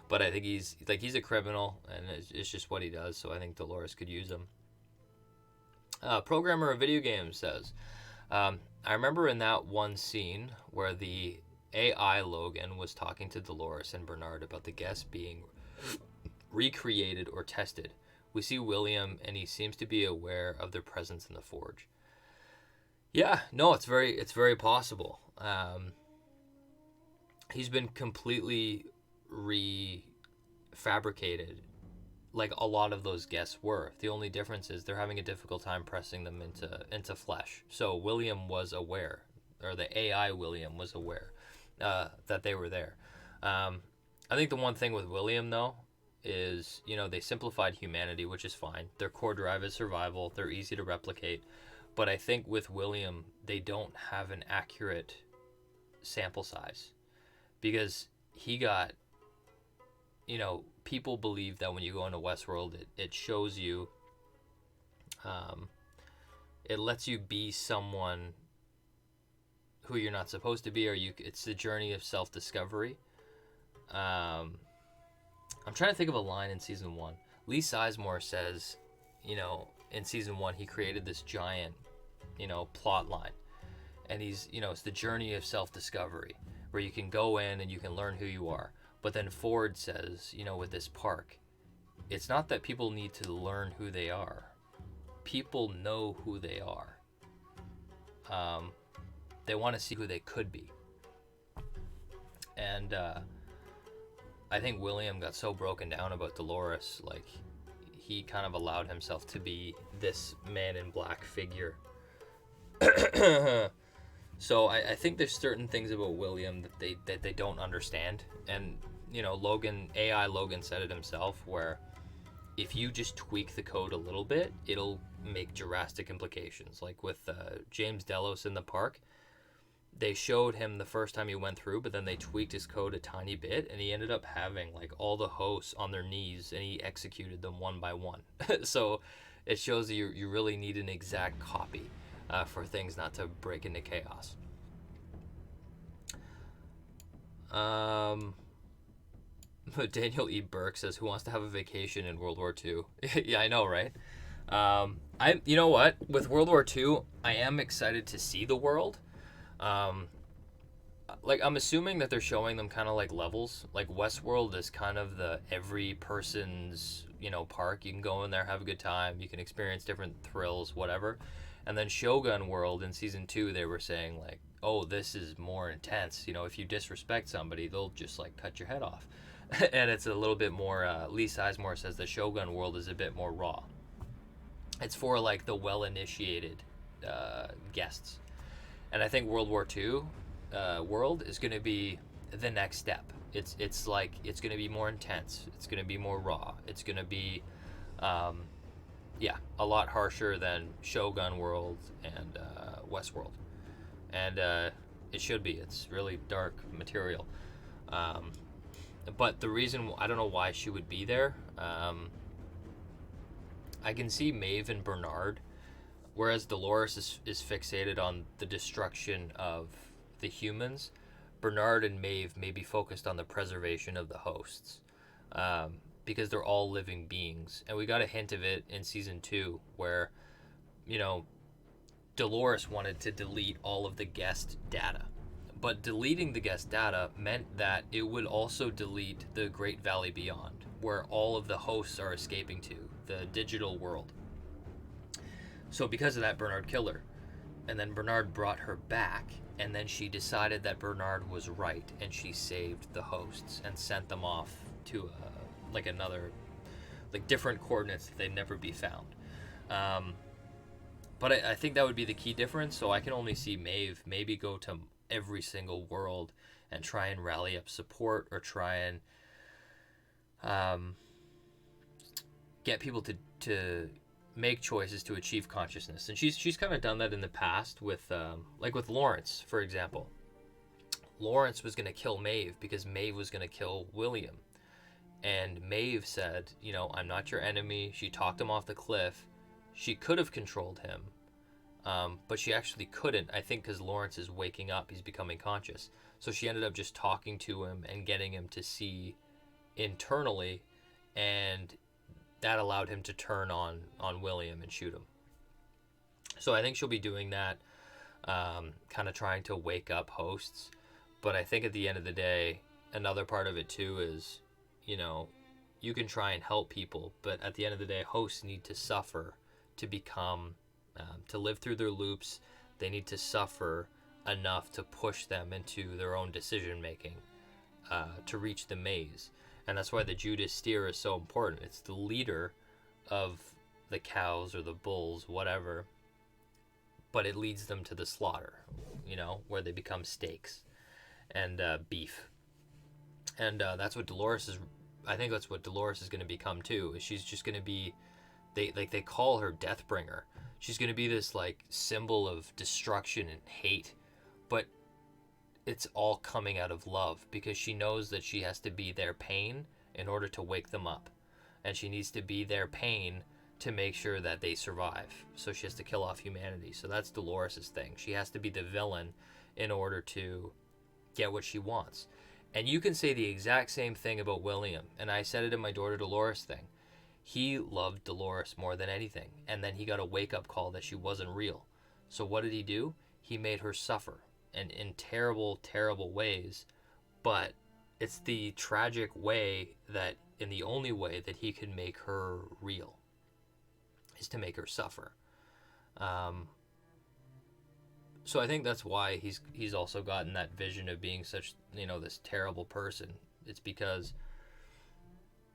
But I think he's a criminal, and it's just what he does. So I think Dolores could use him. Programmer of video games says, I remember in that one scene where the AI Logan was talking to Dolores and Bernard about the guests being recreated or tested. We see William, and he seems to be aware of their presence in the forge. Yeah, no, it's very possible. He's been completely refabricated, like a lot of those guests were. The only difference is they're having a difficult time pressing them into flesh. So William was aware, or the AI William was aware that they were there. I think the one thing with William, though, is, you know, they simplified humanity, which is fine. Their core drive is survival. They're easy to replicate. But I think with William, they don't have an accurate sample size, because he got, you know, people believe that when you go into Westworld, it shows you, it lets you be someone who you're not supposed to be, or it's the journey of self-discovery. I'm trying to think of a line in season 1. Lee Sizemore says, you know, in season 1, he created this giant, you know, plot line. And he's, you know, it's the journey of self-discovery, where you can go in and you can learn who you are. But then Ford says, you know, with this park, it's not that people need to learn who they are. People know who they are. They want to see who they could be. And I think William got so broken down about Dolores, like he kind of allowed himself to be this man in black figure. So I think there's certain things about William that they don't understand. And, you know, AI Logan said it himself, where if you just tweak the code a little bit, it'll make drastic implications. Like with James Delos in the park, they showed him the first time he went through, but then they tweaked his code a tiny bit, and he ended up having like all the hosts on their knees, and he executed them one by one. So it shows that you really need an exact copy for things not to break into chaos. Daniel E. Burke says, who wants to have a vacation in World War II? Yeah, I know, right? You know what? With World War II, I am excited to see the world. Like, I'm assuming that they're showing them kind of like levels. Like, Westworld is kind of the every person's, you know, park. You can go in there, have a good time. You can experience different thrills, whatever. And then Shogun World in season 2, they were saying like, oh, this is more intense. You know, if you disrespect somebody, they'll just like cut your head off. And it's a little bit more, Lee Sizemore says the Shogun World is a bit more raw. It's for like the well-initiated guests. And I think World War II world is going to be the next step. It's like, it's going to be more intense. It's going to be more raw. It's going to be, a lot harsher than Shogun World and Westworld. And it should be. It's really dark material. But the reason, I don't know why she would be there. I can see Maeve and Bernard, whereas Dolores is fixated on the destruction of the humans. Bernard and Maeve may be focused on the preservation of the hosts. because they're all living beings. And we got a hint of it in season 2 where, you know, Dolores wanted to delete all of the guest data. But deleting the guest data meant that it would also delete the Great Valley Beyond, where all of the hosts are escaping to, the digital world. So because of that, Bernard killed her. And then Bernard brought her back, and then she decided that Bernard was right, and she saved the hosts and sent them off to different coordinates that they'd never be found. But I think that would be the key difference. So I can only see Maeve maybe go to every single world and try and rally up support, or try and get people to make choices to achieve consciousness. And she's kind of done that in the past with with Lawrence, for example. Lawrence was going to kill Maeve because Maeve was going to kill William. And Maeve said, you know, I'm not your enemy. She talked him off the cliff. She could have controlled him, but she actually couldn't, I think, because Lawrence is waking up. He's becoming conscious. So she ended up just talking to him and getting him to see internally, and that allowed him to turn on William and shoot him. So I think she'll be doing that, kind of trying to wake up hosts. But I think at the end of the day, another part of it too is, you know, you can try and help people, but at the end of the day, hosts need to suffer to become, to live through their loops. They need to suffer enough to push them into their own decision making, to reach the maze. And that's why the Judas steer is so important. It's the leader of the cows or the bulls, whatever, but it leads them to the slaughter, you know, where they become steaks and beef. And that's what Dolores is. I think that's what Dolores is going to become too. Is she's just going to be, they call her Deathbringer. She's going to be this like symbol of destruction and hate, but it's all coming out of love, because she knows that she has to be their pain in order to wake them up, and she needs to be their pain to make sure that they survive. So she has to kill off humanity. So that's Dolores's thing. She has to be the villain in order to get what she wants. And you can say the exact same thing about William. And I said it in my Daughter Dolores thing. He loved Dolores more than anything. And then he got a wake-up call that she wasn't real. So what did he do? He made her suffer. And in terrible, terrible ways. But it's the tragic way that, in the only way that he can make her real, is to make her suffer. So I think that's why he's also gotten that vision of being such, you know, this terrible person. It's because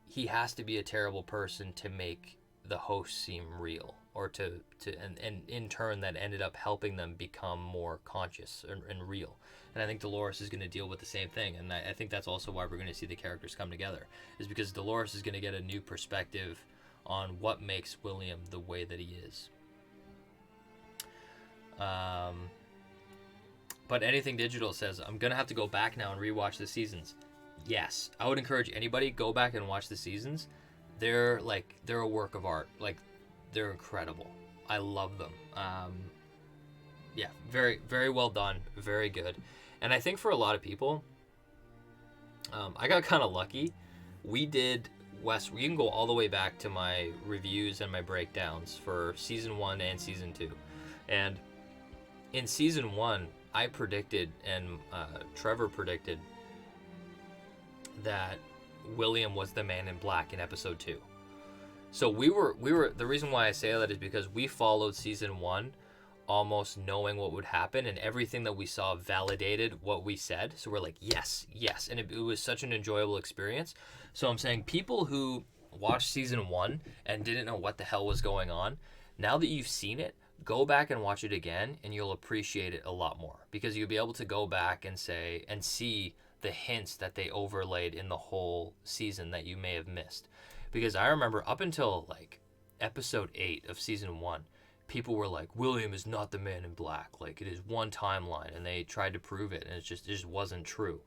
he has to be a terrible person to make the host seem real, or and in turn that ended up helping them become more conscious and real. And I think Dolores is going to deal with the same thing. And I think that's also why we're going to see the characters come together, is because Dolores is going to get a new perspective on what makes William the way that he is. But Anything Digital says, I'm going to have to go back now and rewatch the seasons. Yes, I would encourage anybody, go back and watch the seasons. They're a work of art. Like, they're incredible. I love them. Yeah, very, very well done. Very good. And I think for a lot of people, I got kind of lucky. We did you can go all the way back to my reviews and my breakdowns for season 1 and season 2. And in season 1, I predicted, and Trevor predicted, that William was the Man in Black in episode 2. So we were the reason why I say that is because we followed season 1 almost knowing what would happen, and everything that we saw validated what we said. So we're like, yes, and it was such an enjoyable experience. So I'm saying, people who watched season 1 and didn't know what the hell was going on, now that you've seen it, go back and watch it again, and you'll appreciate it a lot more, because you'll be able to go back and say and see the hints that they overlaid in the whole season that you may have missed. Because I remember up until like episode 8 of season 1, people were like, William is not the Man in Black. Like, it is one timeline, and they tried to prove it, and it just wasn't true.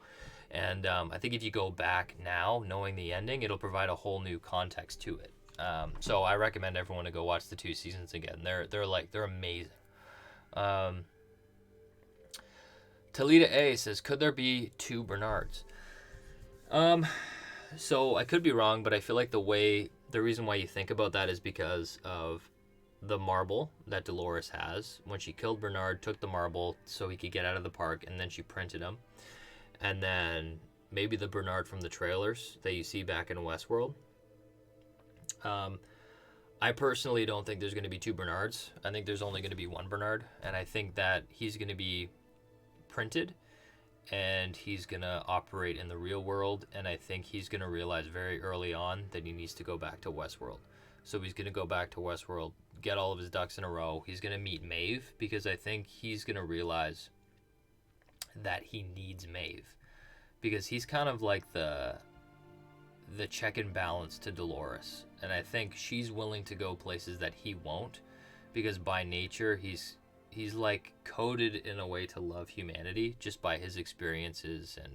And I think if you go back now, knowing the ending, it'll provide a whole new context to it. So I recommend everyone to go watch the 2 seasons again. They're amazing. Talita A says, could there be 2 Bernards? So I could be wrong, but I feel like the reason why you think about that is because of the marble that Dolores has. When she killed Bernard, took the marble so he could get out of the park, and then she printed him. And then maybe the Bernard from the trailers that you see back in Westworld. I personally don't think there's going to be two Bernards. I think there's only going to be one Bernard, and I think that he's going to be printed and he's going to operate in the real world, and I think he's going to realize very early on that he needs to go back to Westworld. So he's going to go back to Westworld, get all of his ducks in a row. He's going to meet Maeve, because I think he's going to realize that he needs Maeve, because he's kind of like the check and balance to Dolores, and I think she's willing to go places that he won't, because by nature he's like coded in a way to love humanity just by his experiences and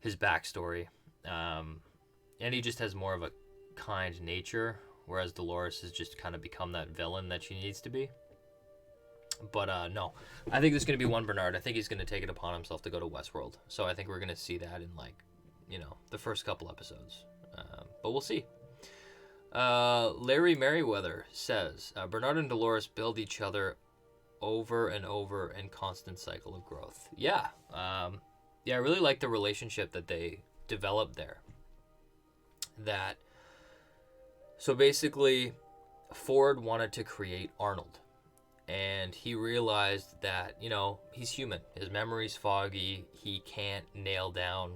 his backstory, and he just has more of a kind nature, whereas Dolores has just kind of become that villain that she needs to be. But no, I think there's going to be one Bernard. I think he's going to take it upon himself to go to Westworld, so I think we're going to see that in, like, you know, the first couple episodes, but we'll see. Larry Merriweather says, Bernard and Dolores build each other over and over in constant cycle of growth. Yeah, I really like the relationship that they developed there. So basically, Ford wanted to create Arnold, and he realized that, you know, he's human. His memory's foggy. He can't nail down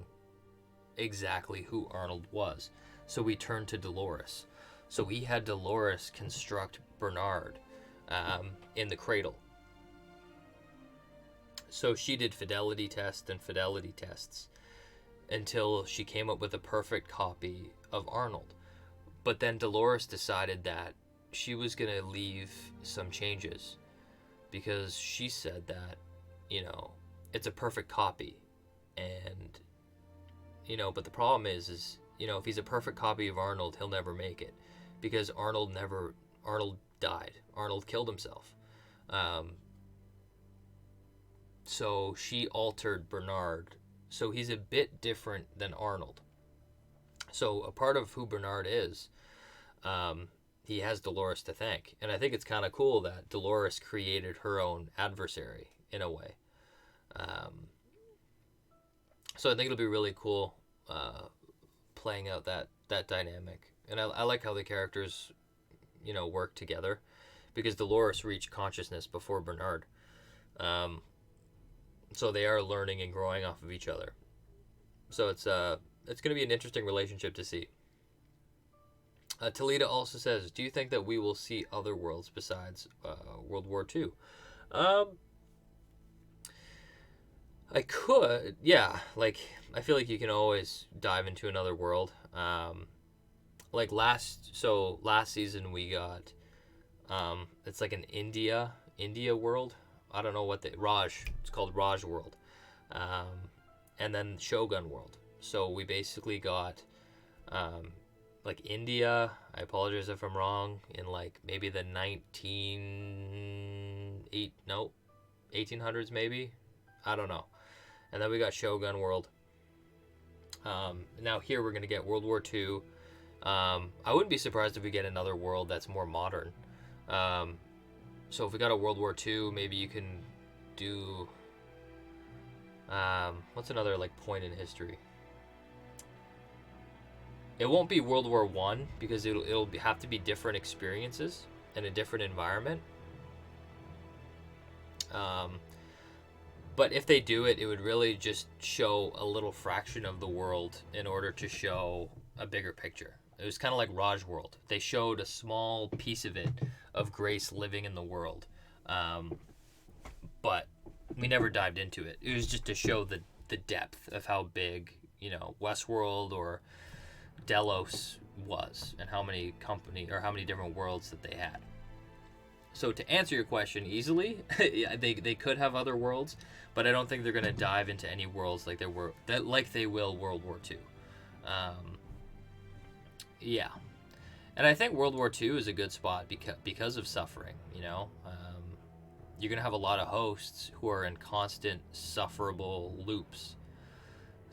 exactly who Arnold was. So he turned to Dolores. So he had Dolores construct Bernard in the cradle. So she did fidelity tests and fidelity tests until she came up with a perfect copy of Arnold. But then Dolores decided that she was going to leave some changes, because she said that, you know, it's a perfect copy. And, you know, but the problem is, you know, if he's a perfect copy of Arnold, he'll never make it, because Arnold died. Arnold killed himself. So she altered Bernard. So he's a bit different than Arnold. So a part of who Bernard is, he has Dolores to thank. And I think it's kind of cool that Dolores created her own adversary in a way. So I think it'll be really cool playing out that dynamic. And I like how the characters, you know, work together, because Dolores reached consciousness before Bernard. So they are learning and growing off of each other. So it's going to be an interesting relationship to see. Talita also says, do you think that we will see other worlds besides World War II? I could, yeah. Like, I feel like you can always dive into another world. Like last season we got, it's like an India world. I don't know what it's called Raj World. And then Shogun World. So we basically got, like India, I apologize if I'm wrong, in like maybe the 1800s maybe? I don't know. And then we got Shogun World. Now here we're going to get World War II. I wouldn't be surprised if we get another world that's more modern. So if we got a World War II, maybe you can do... what's another like point in history? It won't be World War I, because it'll have to be different experiences and a different environment. But if they do it, it would really just show a little fraction of the world in order to show a bigger picture. It was kind of like Raj World. They showed a small piece of it, of Grace living in the world. But we never dived into it. It was just to show the depth of how big, you know, Westworld or Delos was, and how many different worlds that they had. So to answer your question easily, they could have other worlds, but I don't think they're going to dive into any worlds like they will World War II. Yeah. And I think World War II is a good spot because of suffering, you know. You're going to have a lot of hosts who are in constant sufferable loops.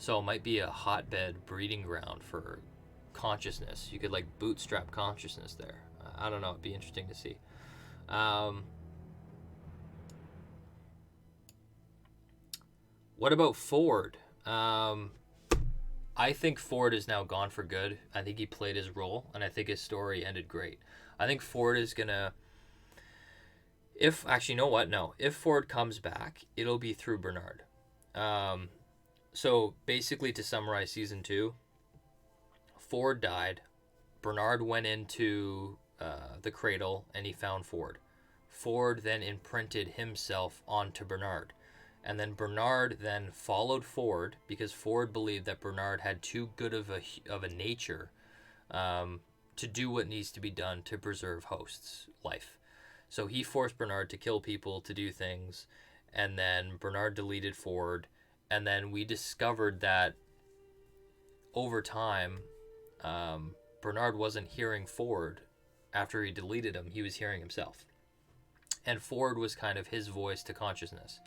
So it might be a hotbed breeding ground for consciousness. You could like bootstrap consciousness there. I don't know. It'd be interesting to see. What about Ford? I think Ford is now gone for good. I think he played his role, and I think his story ended great. I think Ford is gonna. If actually, you know what? No, if Ford comes back, it'll be through Bernard. So basically, to summarize season 2, Ford died. Bernard went into the cradle and he found Ford. Ford then imprinted himself onto Bernard. And then Bernard then followed Ford because Ford believed that Bernard had too good of a nature to do what needs to be done to preserve Host's life. So he forced Bernard to kill people, to do things, and then Bernard deleted Ford, and then we discovered that over time, Bernard wasn't hearing Ford after he deleted him. He was hearing himself. And Ford was kind of his voice to consciousness.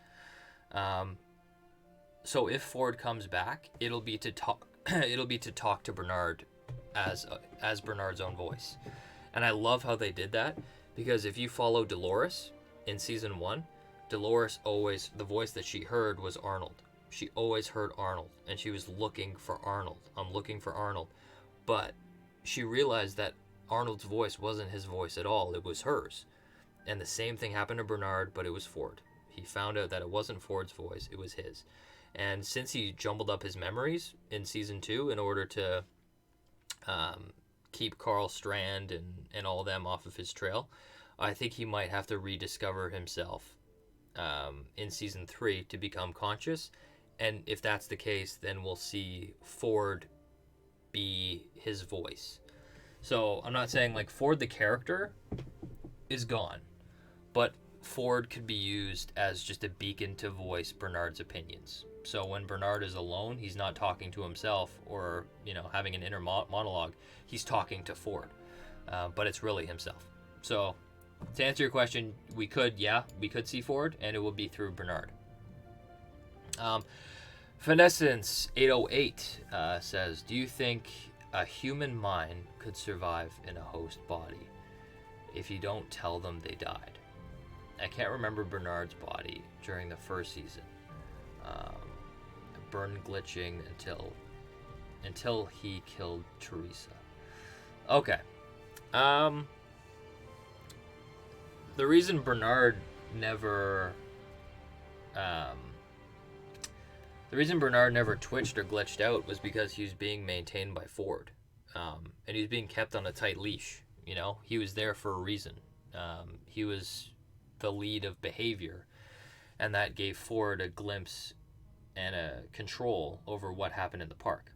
So if Ford comes back, it'll be to talk to Bernard as Bernard's own voice. And I love how they did that, because if you follow Dolores in season 1, Dolores always, the voice that she heard was Arnold. She always heard Arnold, and she was looking for Arnold. I'm looking for Arnold. But she realized that Arnold's voice wasn't his voice at all. It was hers. And the same thing happened to Bernard, but it was Ford. He found out that it wasn't Ford's voice, it was his. And since he jumbled up his memories in season 2 in order to keep Carl Strand and all them off of his trail, I think he might have to rediscover himself in season 3 to become conscious. And if that's the case, then we'll see Ford be his voice. So I'm not saying like Ford the character is gone, but Ford could be used as just a beacon to voice Bernard's opinions. So when Bernard is alone, he's not talking to himself or, having an inner monologue. He's talking to Ford, but it's really himself. So to answer your question, we could see Ford, and it will be through Bernard. Finessence 808 says, do you think a human mind could survive in a host body if you don't tell them they died? I can't remember Bernard's body during the first season. Burned glitching until he killed Teresa. Okay. The reason Bernard never twitched or glitched out was because he was being maintained by Ford, and he was being kept on a tight leash. He was there for a reason. He was the lead of behavior, and that gave Ford a glimpse and a control over what happened in the park.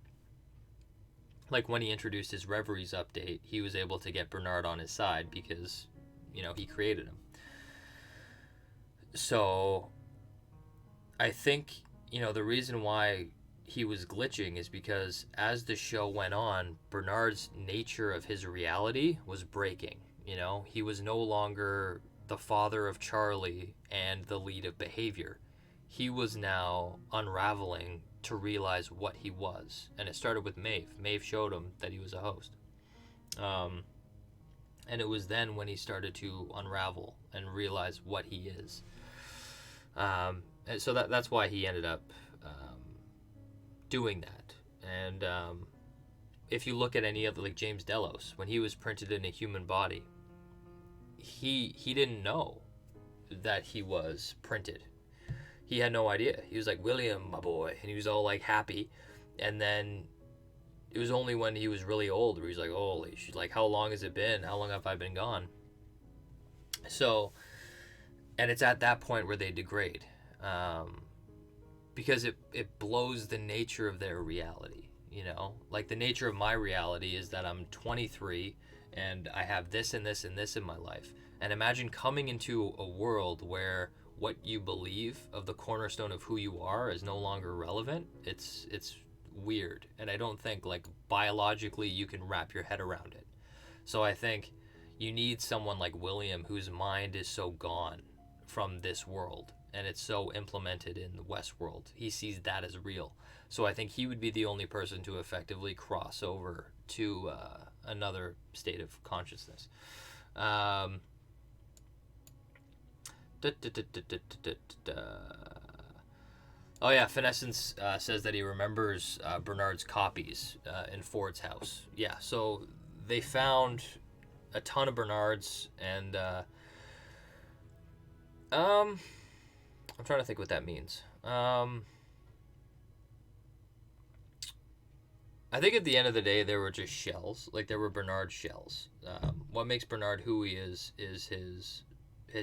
Like when he introduced his Reveries update, he was able to get Bernard on his side because, he created him. So I think, the reason why he was glitching is because as the show went on, Bernard's nature of his reality was breaking. He was no longer the father of Charlie and the lead of behavior. He was now unraveling to realize what he was. And it started with Maeve. Maeve showed him that he was a host. And it was then when he started to unravel and realize what he is. And so that's why he ended up doing that. And if you look at any other, like James Delos, when he was printed in a human body, he didn't know that he was printed. He had no idea. He was like, William, my boy. And he was all like happy. And then it was only when he was really old where he's like, holy shit, like, how long has it been? How long have I been gone? So, and it's at that point where they degrade. Because it blows the nature of their reality, Like the nature of my reality is that I'm 23 and I have this and this and this in my life. And imagine coming into a world where what you believe of the cornerstone of who you are is no longer relevant. It's weird, and I don't think like biologically you can wrap your head around it. So I think you need someone like William whose mind is so gone from this world and it's so implemented in Westworld. He sees that as real. So I think he would be the only person to effectively cross over to another state of consciousness. Oh yeah, Finessence says that he remembers Bernard's copies in Ford's house. Yeah, so they found a ton of Bernards, and I'm trying to think what that means. I think at the end of the day, they were just shells. Like, they were Bernard shells. What makes Bernard who he is his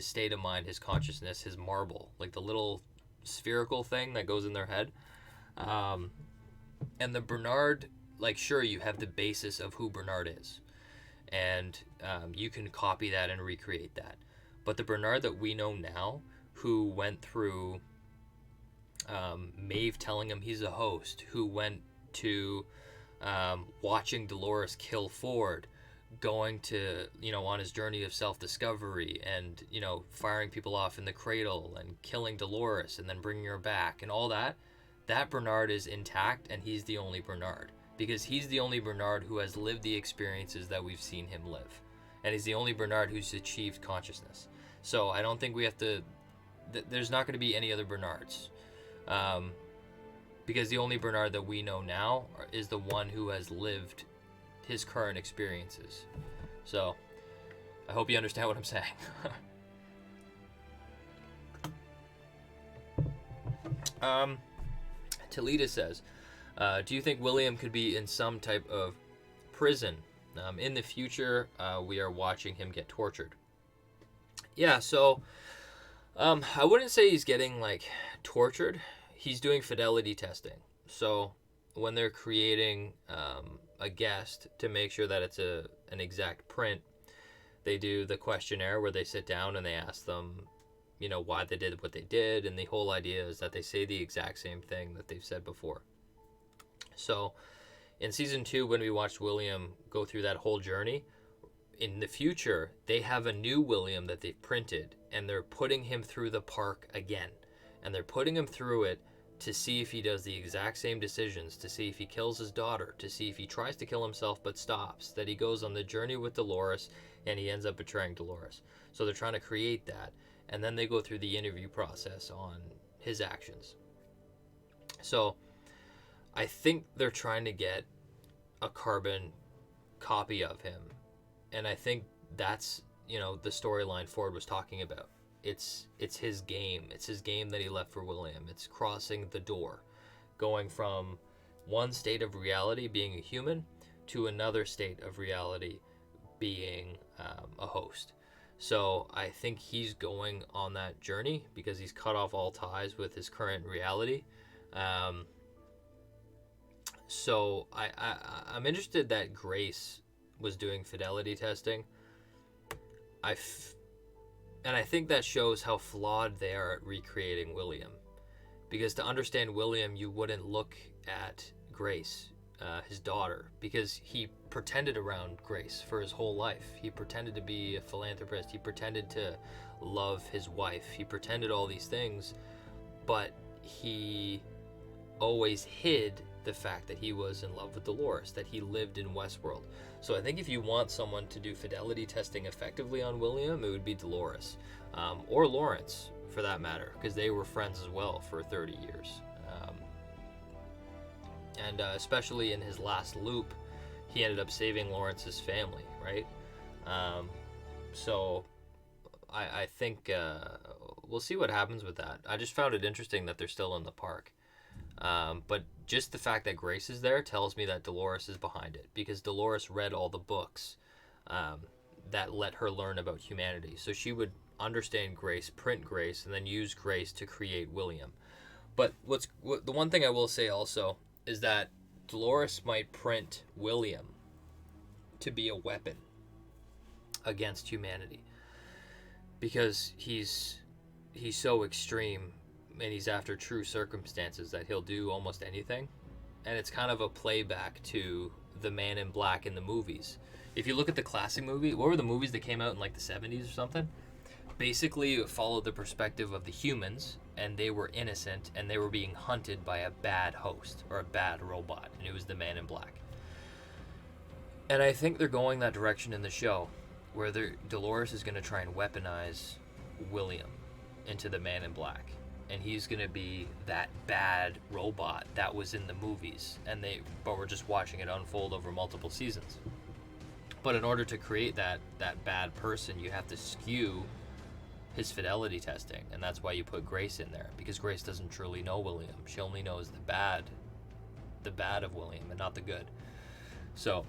state of mind, his consciousness, his marble. Like, the little spherical thing that goes in their head. And the Bernard, like, sure, you have the basis of who Bernard is. And you can copy that and recreate that. But the Bernard that we know now, who went through Maeve telling him he's a host, who went to watching Dolores kill Ford, going to, on his journey of self-discovery, and, firing people off in the cradle and killing Dolores and then bringing her back and all that, that Bernard is intact, and he's the only Bernard. Because he's the only Bernard who has lived the experiences that we've seen him live. And he's the only Bernard who's achieved consciousness. So I don't think we have to... there's not going to be any other Bernards. Because the only Bernard that we know now is the one who has lived his current experiences. So I hope you understand what I'm saying. Talita says, do you think William could be in some type of prison? In the future, we are watching him get tortured. Yeah, so I wouldn't say he's getting, tortured. He's doing fidelity testing. So when they're creating a guest to make sure that it's an exact print, they do the questionnaire where they sit down and they ask them, why they did what they did. And the whole idea is that they say the exact same thing that they've said before. So in season 2, when we watched William go through that whole journey, in the future, they have a new William that they've printed, and they're putting him through the park again. And they're putting him through it to see if he does the exact same decisions, to see if he kills his daughter, to see if he tries to kill himself but stops, that he goes on the journey with Dolores and he ends up betraying Dolores. So they're trying to create that, and then they go through the interview process on his actions. So I think they're trying to get a carbon copy of him, and I think that's, the storyline Ford was talking about. It's his game. It's his game that he left for William. It's crossing the door, going from one state of reality, being a human, to another state of reality, being a host. So I think he's going on that journey because he's cut off all ties with his current reality. So I'm interested that Grace was doing fidelity testing. And I think that shows how flawed they are at recreating William. Because to understand William, you wouldn't look at Grace, his daughter, because he pretended around Grace for his whole life. He pretended to be a philanthropist. He pretended to love his wife. He pretended all these things, but he always hid the fact that he was in love with Dolores, that he lived in Westworld. So I think if you want someone to do fidelity testing effectively on William, it would be Dolores, or Lawrence, for that matter, because they were friends as well for 30 years. And especially in his last loop, he ended up saving Lawrence's family, right? So I think we'll see what happens with that. I just found it interesting that they're still in the park. But just the fact that Grace is there tells me that Dolores is behind it, because Dolores read all the books that let her learn about humanity. So she would understand Grace, print Grace, and then use Grace to create William. But the one thing I will say also is that Dolores might print William to be a weapon against humanity, because he's so extreme. And he's after true circumstances that he'll do almost anything. And it's kind of a playback to the Man in Black in the movies. If you look at the classic movie, what were the movies that came out in the 70s or something? basically followed the perspective of the humans, and they were innocent, and they were being hunted by a bad host or a bad robot, and it was the Man in Black. And I think they're going that direction in the show, where Dolores is going to try and weaponize William into the Man in Black, and he's going to be that bad robot that was in the movies, but we're just watching it unfold over multiple seasons. But in order to create that bad person, you have to skew his fidelity testing, and that's why you put Grace in there, because Grace doesn't truly know William. She only knows the bad of William and not the good. So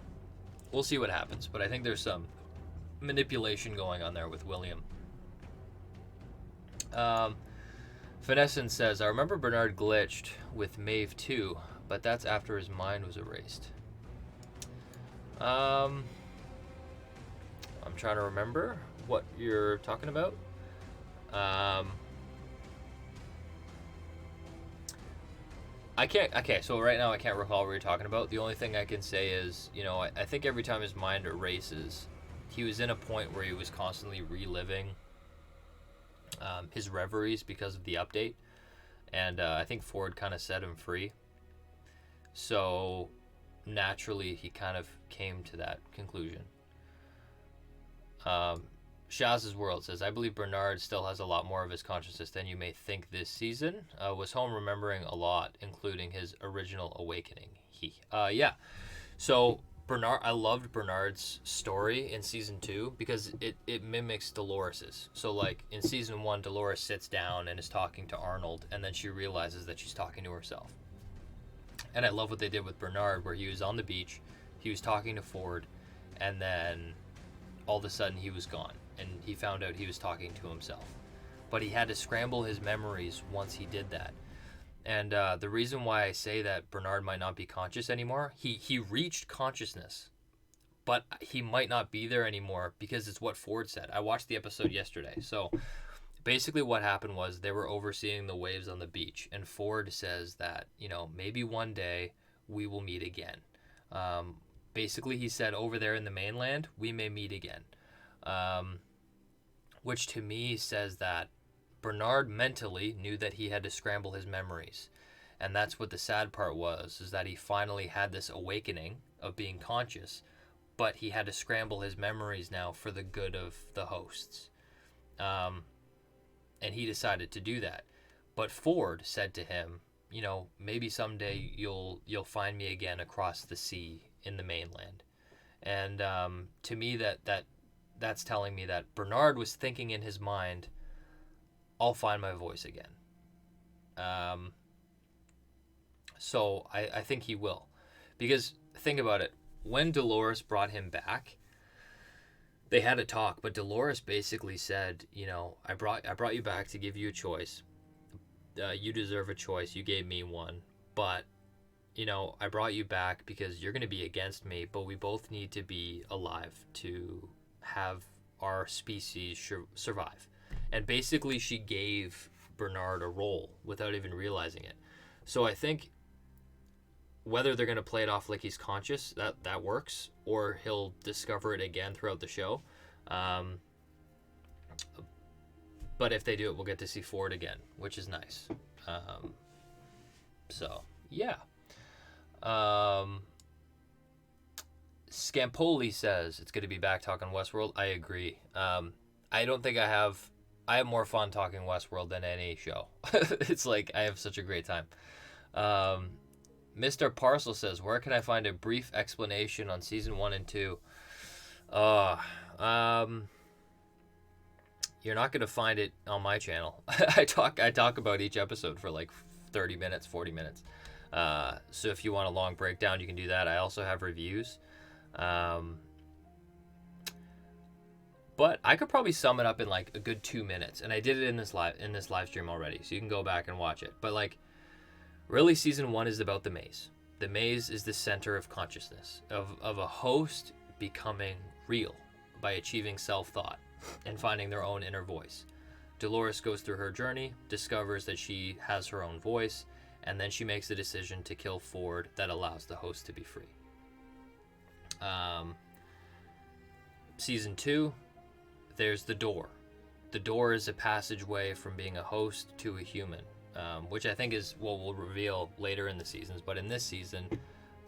we'll see what happens, but I think there's some manipulation going on there with William. Finescent says, I remember Bernard glitched with Maeve too, but that's after his mind was erased. I'm trying to remember what you're talking about. I can't. Okay, so right now I can't recall what you're talking about. The only thing I can say is, I think every time his mind erases, he was in a point where he was constantly reliving his reveries because of the update, and I think Ford kind of set him free. So naturally, he kind of came to that conclusion. Shaz's World says, I believe Bernard still has a lot more of his consciousness than you may think this season. Was home remembering a lot, including his original awakening. Yeah. So Bernard, I loved Bernard's story in season 2 because it mimics Dolores's. So like in season 1, Dolores sits down and is talking to Arnold, and then she realizes that she's talking to herself. And I love what they did with Bernard, where he was on the beach, he was talking to Ford, and then all of a sudden he was gone, and he found out he was talking to himself. But he had to scramble his memories once he did that. And the reason why I say that Bernard might not be conscious anymore, he reached consciousness, but he might not be there anymore because it's what Ford said. I watched the episode yesterday. So basically what happened was they were overseeing the waves on the beach, and Ford says that, maybe one day we will meet again. Basically, he said, over there in the mainland, we may meet again. Which to me says that Bernard mentally knew that he had to scramble his memories. And that's what the sad part was, is that he finally had this awakening of being conscious, but he had to scramble his memories now for the good of the hosts. And he decided to do that. But Ford said to him, maybe someday you'll find me again across the sea in the mainland. And to me, that's telling me that Bernard was thinking in his mind, I'll find my voice again. So I think he will. Because think about it. When Dolores brought him back, they had a talk, but Dolores basically said, I brought you back to give you a choice. You deserve a choice. You gave me one. But, I brought you back because you're going to be against me, but we both need to be alive to have our species survive. And basically she gave Bernard a role without even realizing it. So I think whether they're going to play it off like he's conscious, that works, or he'll discover it again throughout the show. But if they do it, we'll get to see Ford again, which is nice. So, yeah. Scampoli says it's good to be back talking Westworld. I agree. I don't think I have more fun talking Westworld than any show. It's like I have such a great time. Mr. Parcel says, where can I find a brief explanation on season 1 and 2? You're not going to find it on my channel. I talk about each episode for like 30 minutes, 40 minutes. So if you want a long breakdown, you can do that. I also have reviews. But I could probably sum it up in like a good 2 minutes, and I did it in this live stream already, so you can go back and watch it. But like, really, season 1 is about the maze. The maze is the center of consciousness, of a host becoming real by achieving self-thought and finding their own inner voice. Dolores goes through her journey, discovers that she has her own voice, and then she makes the decision to kill Ford that allows the host to be free. Season 2, there's the door the door is a passageway from being a host to a human, which I think is what we'll reveal later in the seasons. But in this season,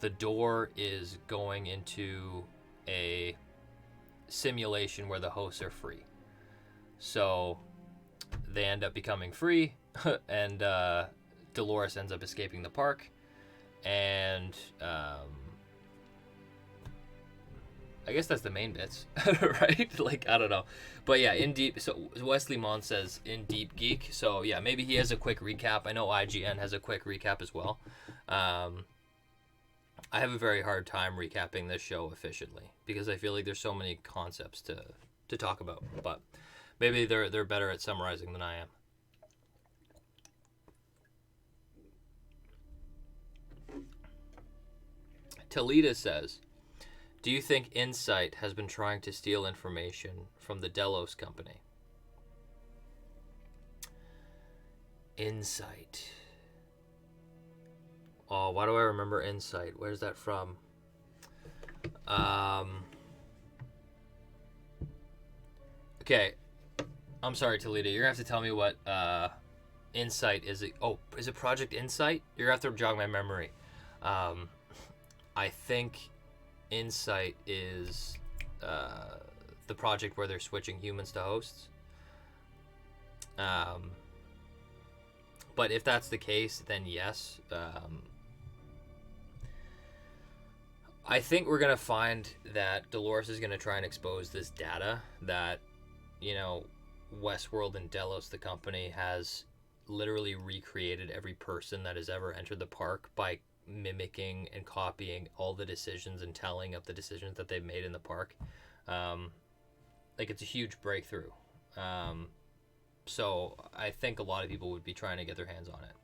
the door is going into a simulation where the hosts are free. So they end up becoming free, and Dolores ends up escaping the park, and I guess that's the main bits, right? Like, I don't know. But yeah, In Deep, so Wesley Mon says In Deep Geek. So yeah, maybe he has a quick recap. I know IGN has a quick recap as well. I have a very hard time recapping this show efficiently because I feel like there's so many concepts to talk about. But maybe they're better at summarizing than I am. Talita says, do you think Insight has been trying to steal information from the Delos company? Insight. Oh, why do I remember Insight? Where's that from? Okay. I'm sorry, Toledo. You're going to have to tell me what Insight is. Is it Project Insight? You're going to have to jog my memory. I think Insight is the project where they're switching humans to hosts. But if that's the case, then yes. I think we're going to find that Dolores is going to try and expose this data that, Westworld and Delos, the company, has literally recreated every person that has ever entered the park by mimicking and copying all the decisions and telling of the decisions that they've made in the park. It's a huge breakthrough. So I think a lot of people would be trying to get their hands on it.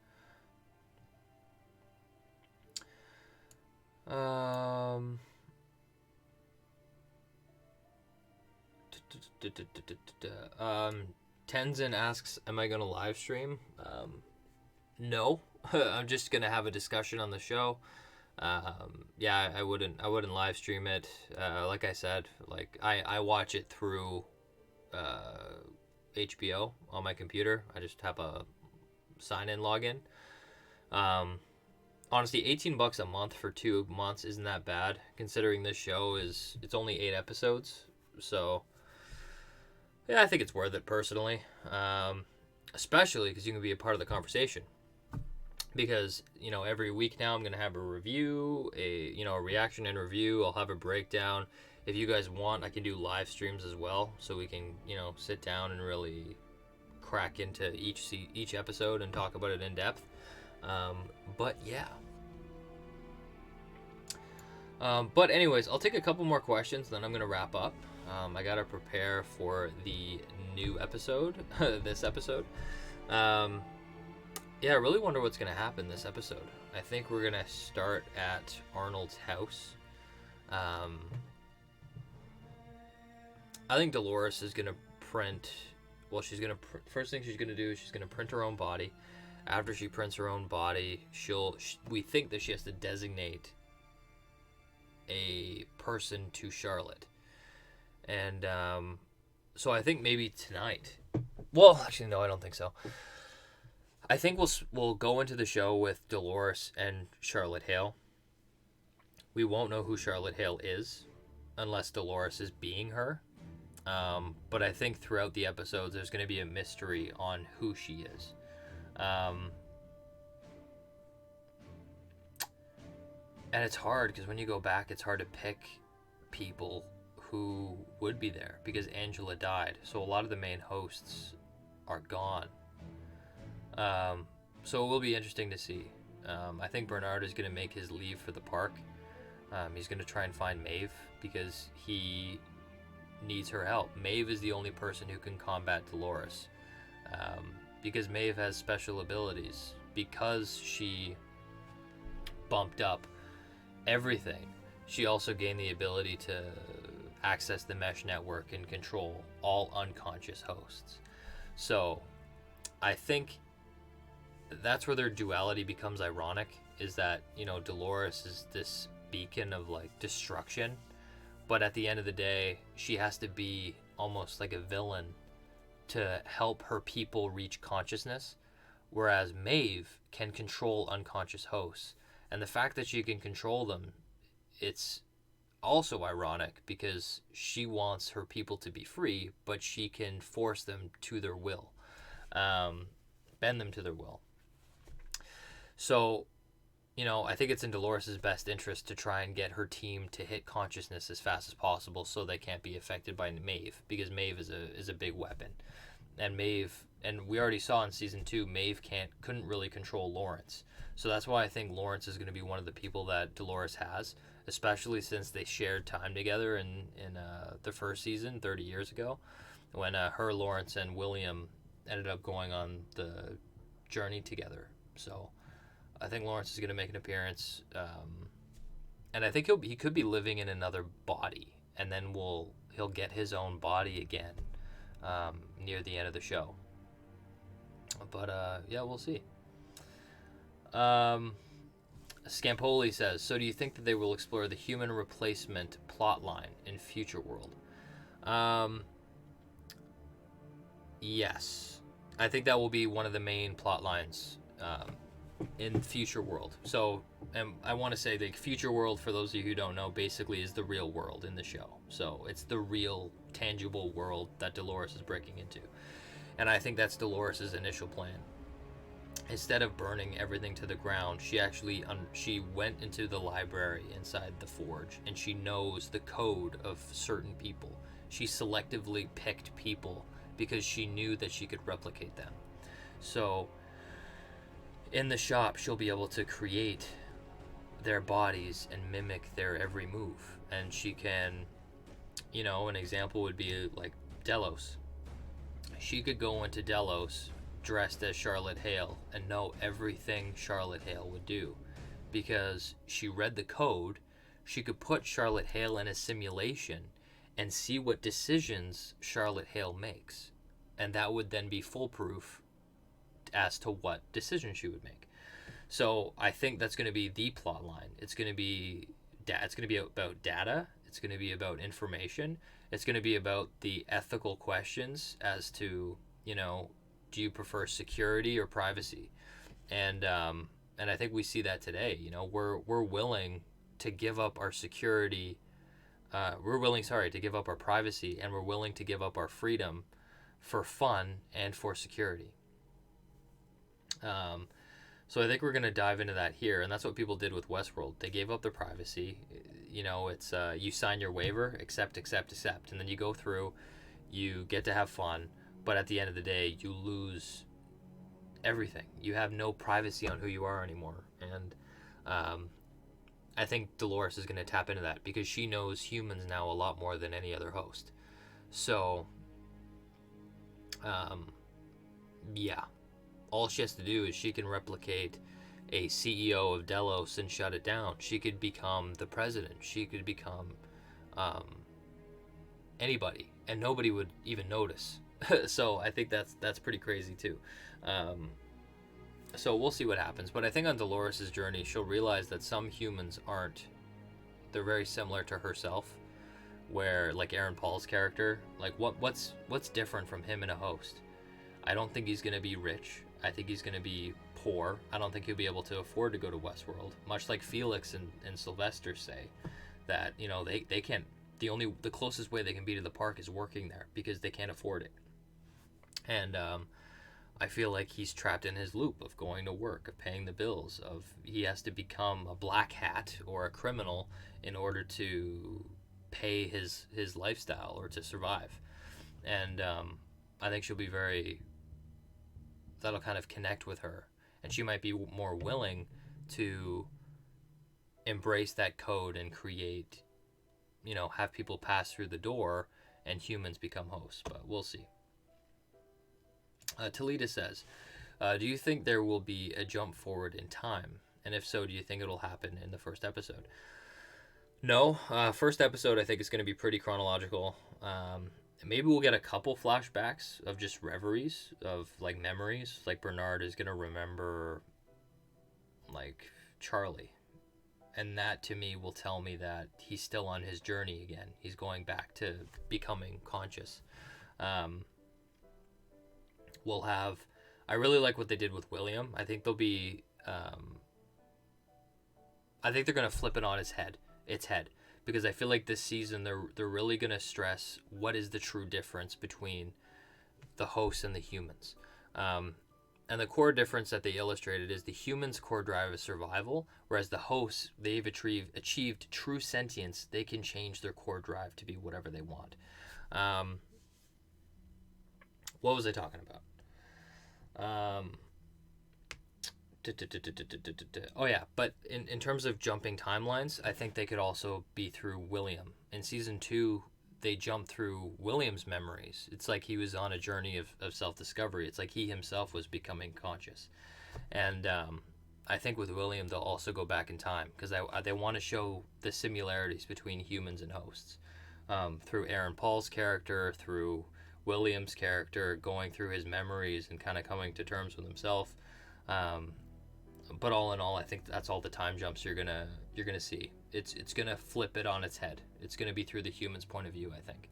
Tenzin asks, am I going to live stream? No. I'm just going to have a discussion on the show. I wouldn't live stream it. Like I said, I watch it through HBO on my computer. I just have a sign-in login. Honestly, $18 a month for 2 months isn't that bad, considering this show it's only 8 episodes. So, yeah, I think it's worth it personally. Especially because you can be a part of the conversation. Because, every week now I'm going to have a review, a reaction and review. I'll have a breakdown. If you guys want, I can do live streams as well, so we can, sit down and really crack into each episode and talk about it in depth. But yeah. But anyways, I'll take a couple more questions, then I'm going to wrap up. I got to prepare for the new episode, this episode. Yeah, I really wonder what's going to happen this episode. I think we're going to start at Arnold's house. I think Dolores is going to print... Well, first thing she's going to do is she's going to print her own body. After she prints her own body, we think that she has to designate a person to Charlotte. And so I think maybe tonight... Well, actually, no, I don't think so. I think we'll go into the show with Dolores and Charlotte Hale. We won't know who Charlotte Hale is unless Dolores is being her. But I think throughout the episodes there's going to be a mystery on who she is. And it's hard because when you go back, it's hard to pick people who would be there because Angela died. So a lot of the main hosts are gone. So it will be interesting to see. I think Bernard is going to make his leave for the park. He's going to try and find Maeve because he needs her help. Maeve is the only person who can combat Dolores. Because Maeve has special abilities. Because she bumped up everything, she also gained the ability to access the mesh network and control all unconscious hosts. So I think that's where their duality becomes ironic, is that, Dolores is this beacon of destruction, but at the end of the day she has to be almost like a villain to help her people reach consciousness, whereas Maeve can control unconscious hosts. And the fact that she can control them, it's also ironic because she wants her people to be free, but she can force them to their will, bend them to their will. So, I think it's in Dolores' best interest to try and get her team to hit consciousness as fast as possible so they can't be affected by Maeve, because Maeve is a big weapon. And we already saw in season 2, Maeve couldn't really control Lawrence. So that's why I think Lawrence is going to be one of the people that Dolores has, especially since they shared time together in the first season 30 years ago, when her, Lawrence, and William ended up going on the journey together. So I think Lawrence is going to make an appearance, and I think he could be living in another body, and then he'll get his own body again near the end of the show. But yeah, we'll see. Scampoli says, so do you think that they will explore the human replacement plotline in Future World? Yes. I think that will be one of the main plot lines in Future World. So, and I want to say that Future World, for those of you who don't know, basically is the real world in the show. So it's the real, tangible world that Dolores is breaking into. And I think that's Dolores' initial plan. Instead of burning everything to the ground, she actually she went into the library inside the forge, and she knows the code of certain people. She selectively picked people because she knew that she could replicate them. So in the shop, she'll be able to create their bodies and mimic their every move. And she can, an example would be like Delos. She could go into Delos dressed as Charlotte Hale and know everything Charlotte Hale would do, because she read the code. She could put Charlotte Hale in a simulation and see what decisions Charlotte Hale makes, and that would then be foolproof as to what decision she would make. So I think that's going to be the plot line. It's going to be about data. It's going to be about information. It's going to be about the ethical questions as to, do you prefer security or privacy? And I think we see that today. We're willing to give up our security. To give up our privacy, and we're willing to give up our freedom for fun and for security. So I think we're going to dive into that here, and that's what people did with Westworld. They gave up their privacy. It's you sign your waiver, accept, and then you go through, you get to have fun, but at the end of the day, you lose everything. You have no privacy on who you are anymore, and I think Dolores is going to tap into that because she knows humans now a lot more than any other host. So, yeah. All she has to do is she can replicate a CEO of Delos and shut it down. She could become the president. She could become anybody, and nobody would even notice. So I think that's pretty crazy too. So we'll see what happens. But I think on Dolores' journey, she'll realize that some humans aren't. They're very similar to herself, where like Aaron Paul's character, like what's different from him and a host? I don't think he's going to be rich. I think he's going to be poor. I don't think he'll be able to afford to go to Westworld. Much like Felix and Sylvester say that, they can't, the closest way they can be to the park is working there because they can't afford it. And I feel like he's trapped in his loop of going to work, of paying the bills, of he has to become a black hat or a criminal in order to pay his lifestyle or to survive. And I think she'll be that'll kind of connect with her, and she might be more willing to embrace that code and create, have people pass through the door and humans become hosts, but we'll see. Talita says, do you think there will be a jump forward in time? And if so, do you think it'll happen in the first episode? No. First episode, I think, is going to be pretty chronological. Maybe we'll get a couple flashbacks of just reveries, of like memories. Like Bernard is going to remember like Charlie. And that to me will tell me that he's still on his journey again. He's going back to becoming conscious. we'll have. I really like what they did with William. I think they'll be. I think they're gonna flip it on its head. Because I feel like this season they're really gonna stress what is the true difference between the hosts and the humans. And the core difference that they illustrated is the humans' core drive is survival, whereas the hosts, they've achieved true sentience. They can change their core drive to be whatever they want. What was I talking about? Oh yeah, but in terms of jumping timelines, I think they could also be through William. In season 2, they jump through William's memories. It's like he was on a journey of self-discovery. It's like he himself was becoming conscious. And I think with William, they'll also go back in time because they want to show the similarities between humans and hosts. Through Aaron Paul's character, through William's character, going through his memories and kind of coming to terms with himself. But all in all, I think that's all the time jumps you're gonna see. It's gonna flip it on its head. It's gonna be through the human's point of view, I think.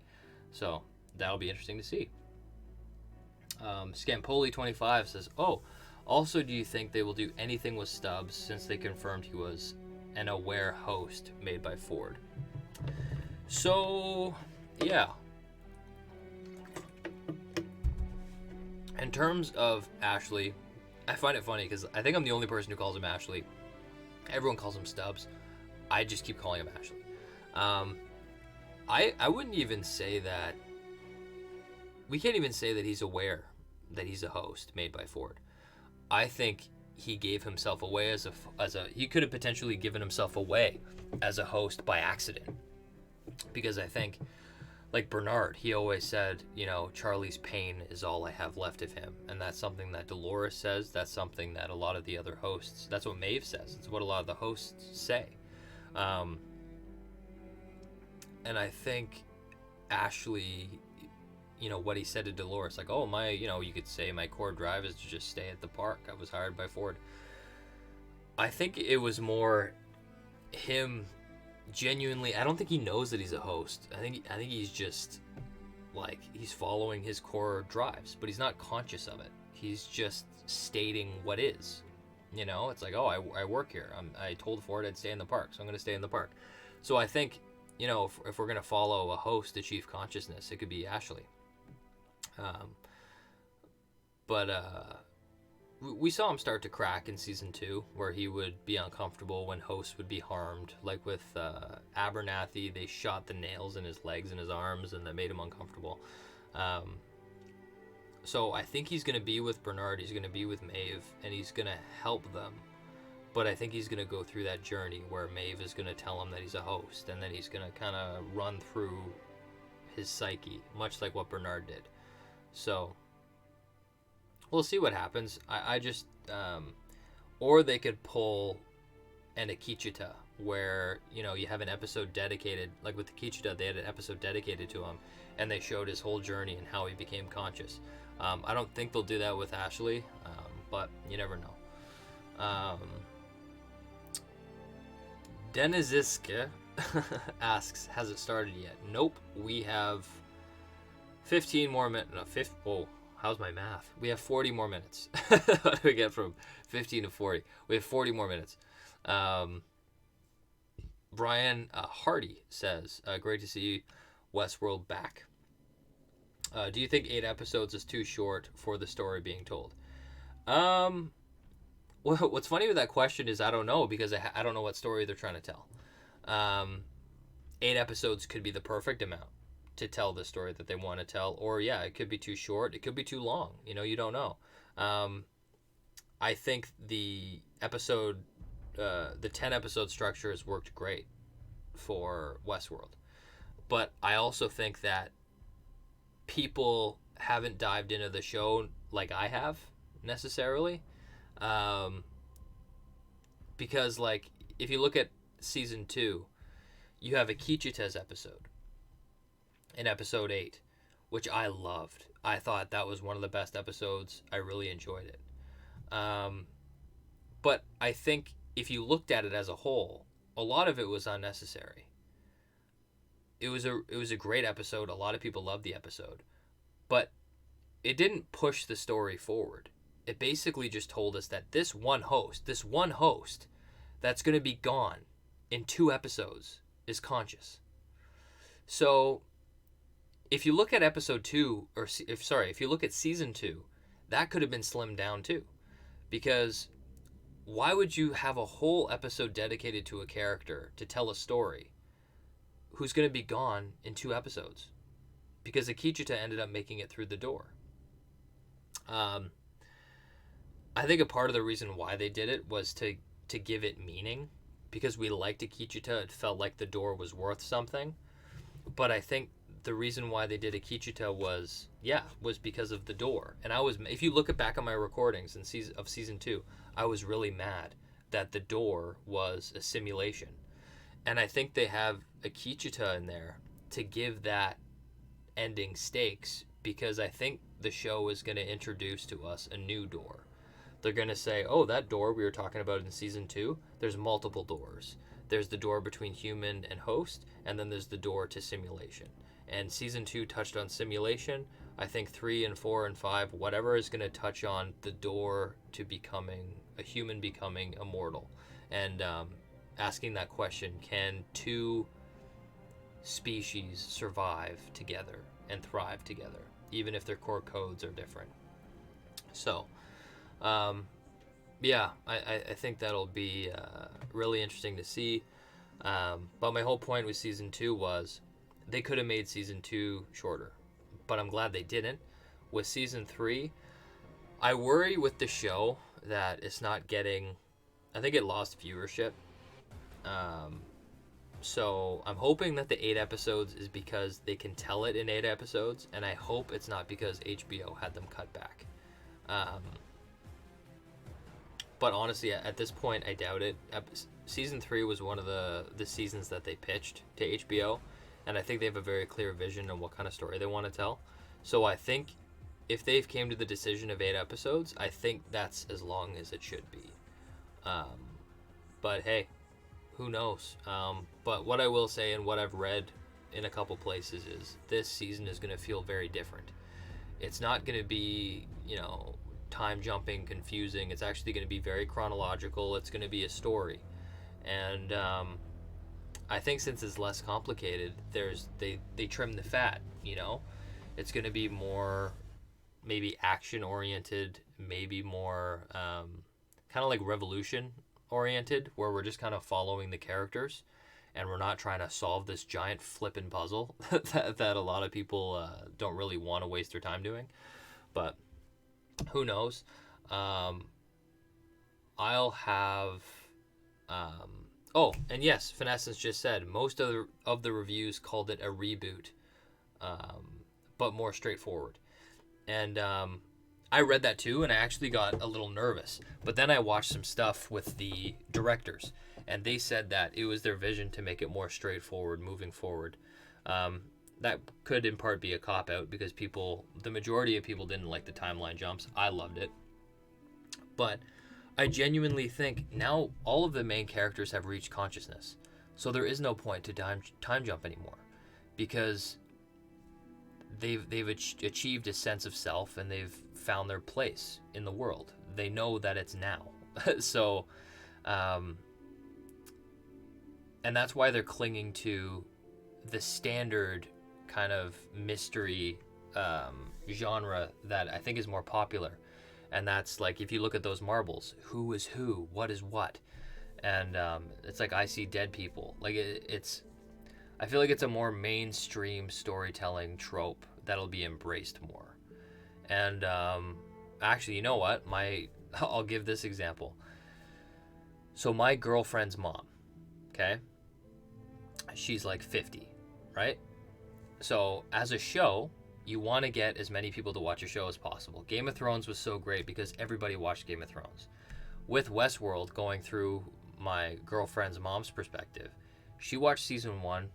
So that'll be interesting to see. Scampoli25 says, "Oh, also, do you think they will do anything with Stubbs since they confirmed he was an aware host made by Ford?" So, yeah. In terms of Ashley, I find it funny because I think I'm the only person who calls him Ashley. Everyone calls him Stubbs. I just keep calling him Ashley. I wouldn't even say that. We can't even say that he's aware that he's a host made by Ford. I think he gave himself away as a he could have potentially given himself away as a host by accident. Because I think, like Bernard, he always said, Charlie's pain is all I have left of him. And that's something that Dolores says. That's something that a lot of the other hosts, that's what Maeve says. It's what a lot of the hosts say. And I think Ashley, what he said to Dolores, like, oh, you could say my core drive is to just stay at the park. I was hired by Ford. I think it was more him genuinely. I don't think he knows that he's a host. I think he's just like he's following his core drives, but he's not conscious of it. He's just stating what is. It's like, oh, I work here. I told Ford I'd stay in the park, so I'm going to stay in the park. So I think if we're going to follow a host to chief consciousness, it could be Ashley. But we saw him start to crack in season 2, where he would be uncomfortable when hosts would be harmed. Like with Abernathy, they shot the nails in his legs and his arms, and that made him uncomfortable. So I think he's going to be with Bernard, he's going to be with Maeve, and he's going to help them. But I think he's going to go through that journey where Maeve is going to tell him that he's a host, and then he's going to kind of run through his psyche, much like what Bernard did. So we'll see what happens. I just, or they could pull an Akichita, where, you have an episode dedicated, like with Akichita, they had an episode dedicated to him, and they showed his whole journey and how he became conscious. I don't think they'll do that with Ashley, but you never know. Deniziska asks, has it started yet? Nope. We have 15 more minutes. No, oh, how's my math? We have 40 more minutes. How do we get from 15 to 40? We have 40 more minutes. Brian Hardy says, great to see Westworld back. Do you think 8 episodes is too short for the story being told? Well, what's funny with that question is I don't know, because I don't know what story they're trying to tell. 8 episodes could be the perfect amount to tell the story that they want to tell, or yeah, it could be too short, it could be too long. You don't know. I think the 10 episode structure has worked great for Westworld, but I also think that people haven't dived into the show like I have necessarily. Because like if you look at season 2, you have Akichita's episode in episode 8, which I loved. I thought that was one of the best episodes. I really enjoyed it. But I think if you looked at it as a whole, a lot of it was unnecessary. It was a great episode. A lot of people loved the episode, but it didn't push the story forward. It basically just told us that this one host that's going to be gone in 2 episodes is conscious. So if you look at episode 2, or if you look at season 2, that could have been slimmed down too. Because why would you have a whole episode dedicated to a character to tell a story who's going to be gone in 2 episodes? Because Akichita ended up making it through the door. I think a part of the reason why they did it was to give it meaning, because we liked Akichita. It felt like the door was worth something. But I think the reason why they did Akichita was because of the door. And if you look back at my recordings of season 2, I was really mad that the door was a simulation. And I think they have Akichita in there to give that ending stakes, because I think the show is going to introduce to us a new door. They're going to say, oh, that door we were talking about in season 2, there's multiple doors. There's the door between human and host, and then there's the door to simulation. And season 2 touched on simulation. I think 3 and 4 and 5, whatever, is going to touch on the door to becoming a human, becoming immortal. And asking that question, can 2 species survive together and thrive together, even if their core codes are different? So, I think that'll be really interesting to see. But my whole point with season 2 was they could have made season 2 shorter, but I'm glad they didn't. With season 3, I worry with the show that it's not getting, I think it lost viewership. So I'm hoping that the 8 episodes is because they can tell it in 8 episodes, and I hope it's not because HBO had them cut back. But honestly, at this point, I doubt it. Season 3 was one of the seasons that they pitched to HBO, and I think they have a very clear vision of what kind of story they want to tell. So I think if they've came to the decision of 8 episodes, I think that's as long as it should be. But hey, who knows? But what I will say, and what I've read in a couple places, is this season is going to feel very different. It's not going to be, time jumping, confusing. It's actually going to be very chronological. It's going to be a story. And I think since it's less complicated, they trim the fat, It's going to be more maybe action oriented, maybe more kind of like Revolution oriented, where we're just kind of following the characters and we're not trying to solve this giant flippin' puzzle that a lot of people don't really want to waste their time doing. But who knows? I'll have and yes, Finessence just said most of the reviews called it a reboot, but more straightforward. And I read that too, and I actually got a little nervous. But then I watched some stuff with the directors, and they said that it was their vision to make it more straightforward moving forward. That could in part be a cop-out, because the majority of people didn't like the timeline jumps. I loved it. But I genuinely think now all of the main characters have reached consciousness. So there is no point to time jump anymore, because they've achieved a sense of self, and they've found their place in the world. They know that it's now. So, and that's why they're clinging to the standard kind of mystery genre that I think is more popular. And that's like, if you look at those marbles, who is who, what is what, and it's like I see dead people. Like I feel like it's a more mainstream storytelling trope that'll be embraced more. And actually, you know what? I'll give this example. So my girlfriend's mom, okay? She's like 50, right? So as a show, you want to get as many people to watch a show as possible. Game of Thrones was so great because everybody watched Game of Thrones. With Westworld, going through my girlfriend's mom's perspective, she watched season 1,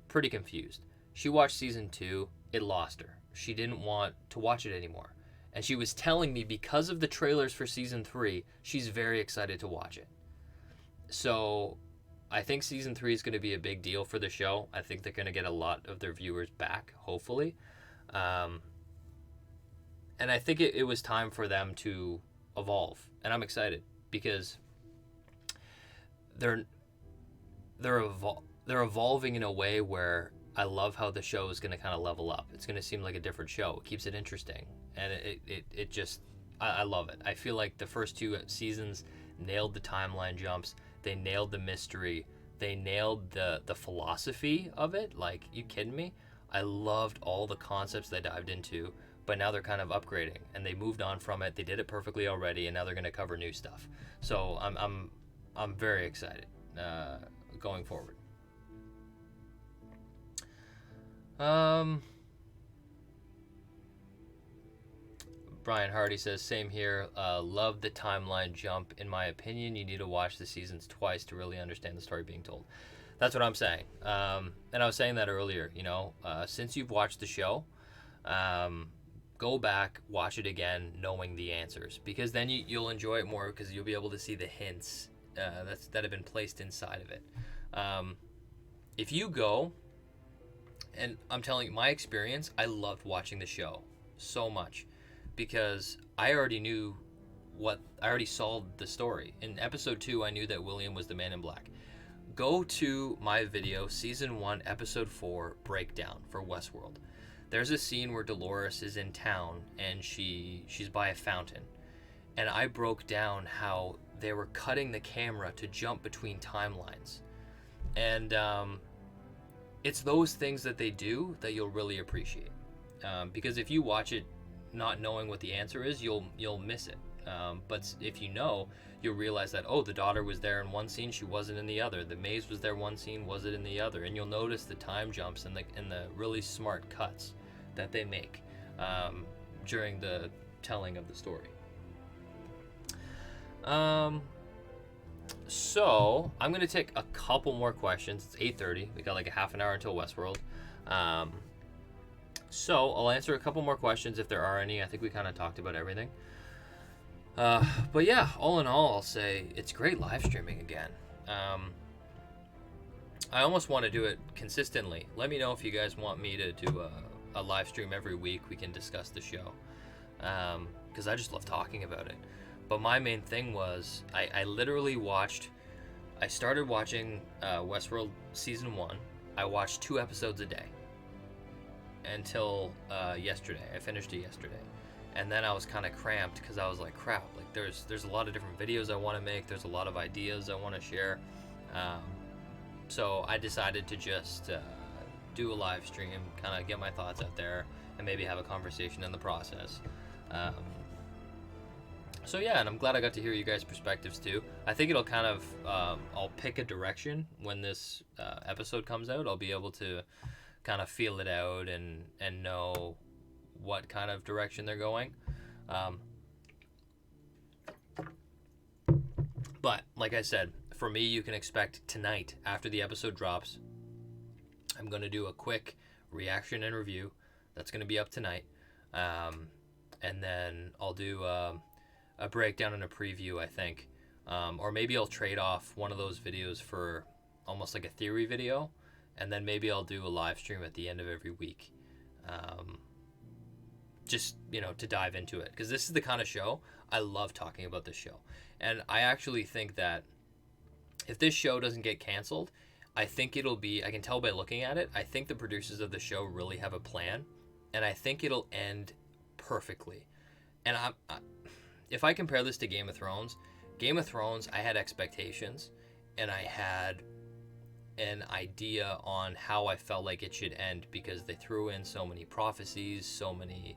pretty confused. She watched season 2, it lost her. She didn't want to watch it anymore. And she was telling me, because of the trailers for season 3, she's very excited to watch it. So I think season 3 is going to be a big deal for the show. I think they're going to get a lot of their viewers back, hopefully. And I think it was time for them to evolve, and I'm excited because they're they're evolving in a way where I love how the show is going to kind of level up. It's going to seem like a different show. It keeps it interesting, and it just I love it. I feel like the first 2 seasons nailed the timeline jumps. They nailed the mystery. They nailed the philosophy of it. Like, you kidding me? I loved all the concepts they dived into, but now they're kind of upgrading and they moved on from it. They did it perfectly already, and now they're going to cover new stuff. So I'm very excited going forward. Brian Hardy says, same here. Love the timeline jump. In my opinion, you need to watch the seasons twice to really understand the story being told. That's what I'm saying. And I was saying that earlier, since you've watched the show, go back, watch it again, knowing the answers, because then you'll enjoy it more, because you'll be able to see the hints that have been placed inside of it. If you go, and I'm telling you, my experience, I loved watching the show so much, because I already solved the story. In episode 2, I knew that William was the Man in Black. Go to my video, season 1, episode 4 breakdown for Westworld. There's a scene where Dolores is in town and she's by a fountain, and I broke down how they were cutting the camera to jump between timelines, and it's those things that they do that you'll really appreciate, because if you watch it not knowing what the answer is, you'll miss it. But if you know, you'll realize that, the daughter was there in one scene, she wasn't in the other. The maze was there one scene, wasn't in the other. And you'll notice the time jumps and the really smart cuts that they make during the telling of the story. So I'm gonna take a couple more questions. It's 8:30. We got like a half an hour until Westworld. So I'll answer a couple more questions if there are any. I think we kind of talked about everything. But yeah, all in all, I'll say it's great live streaming again. I almost want to do it consistently. Let me know if you guys want me to do a live stream every week. We can discuss the show, because I just love talking about it. But my main thing was I literally I started watching Westworld season 1. I watched 2 episodes a day until yesterday. I finished it yesterday. And then I was kind of cramped because I was like, crap, like there's a lot of different videos I want to make. There's a lot of ideas I want to share. So I decided to just do a live stream, kind of get my thoughts out there, and maybe have a conversation in the process. So yeah, and I'm glad I got to hear you guys' perspectives too. I think it'll kind of, I'll pick a direction when this episode comes out. I'll be able to kind of feel it out and know what kind of direction they're going. But like I said, for me, you can expect tonight, after the episode drops, I'm going to do a quick reaction and review. That's going to be up tonight. And then I'll do a breakdown and a preview, I think. Or maybe I'll trade off one of those videos for almost like a theory video. And then maybe I'll do a live stream at the end of every week. Just, to dive into it. Because this is the kind of show, I love talking about this show. And I actually think that if this show doesn't get canceled, I think it'll be, I can tell by looking at it, I think the producers of the show really have a plan. And I think it'll end perfectly. And if I compare this to Game of Thrones, I had expectations. And I had an idea on how I felt like it should end, because they threw in so many prophecies, so many,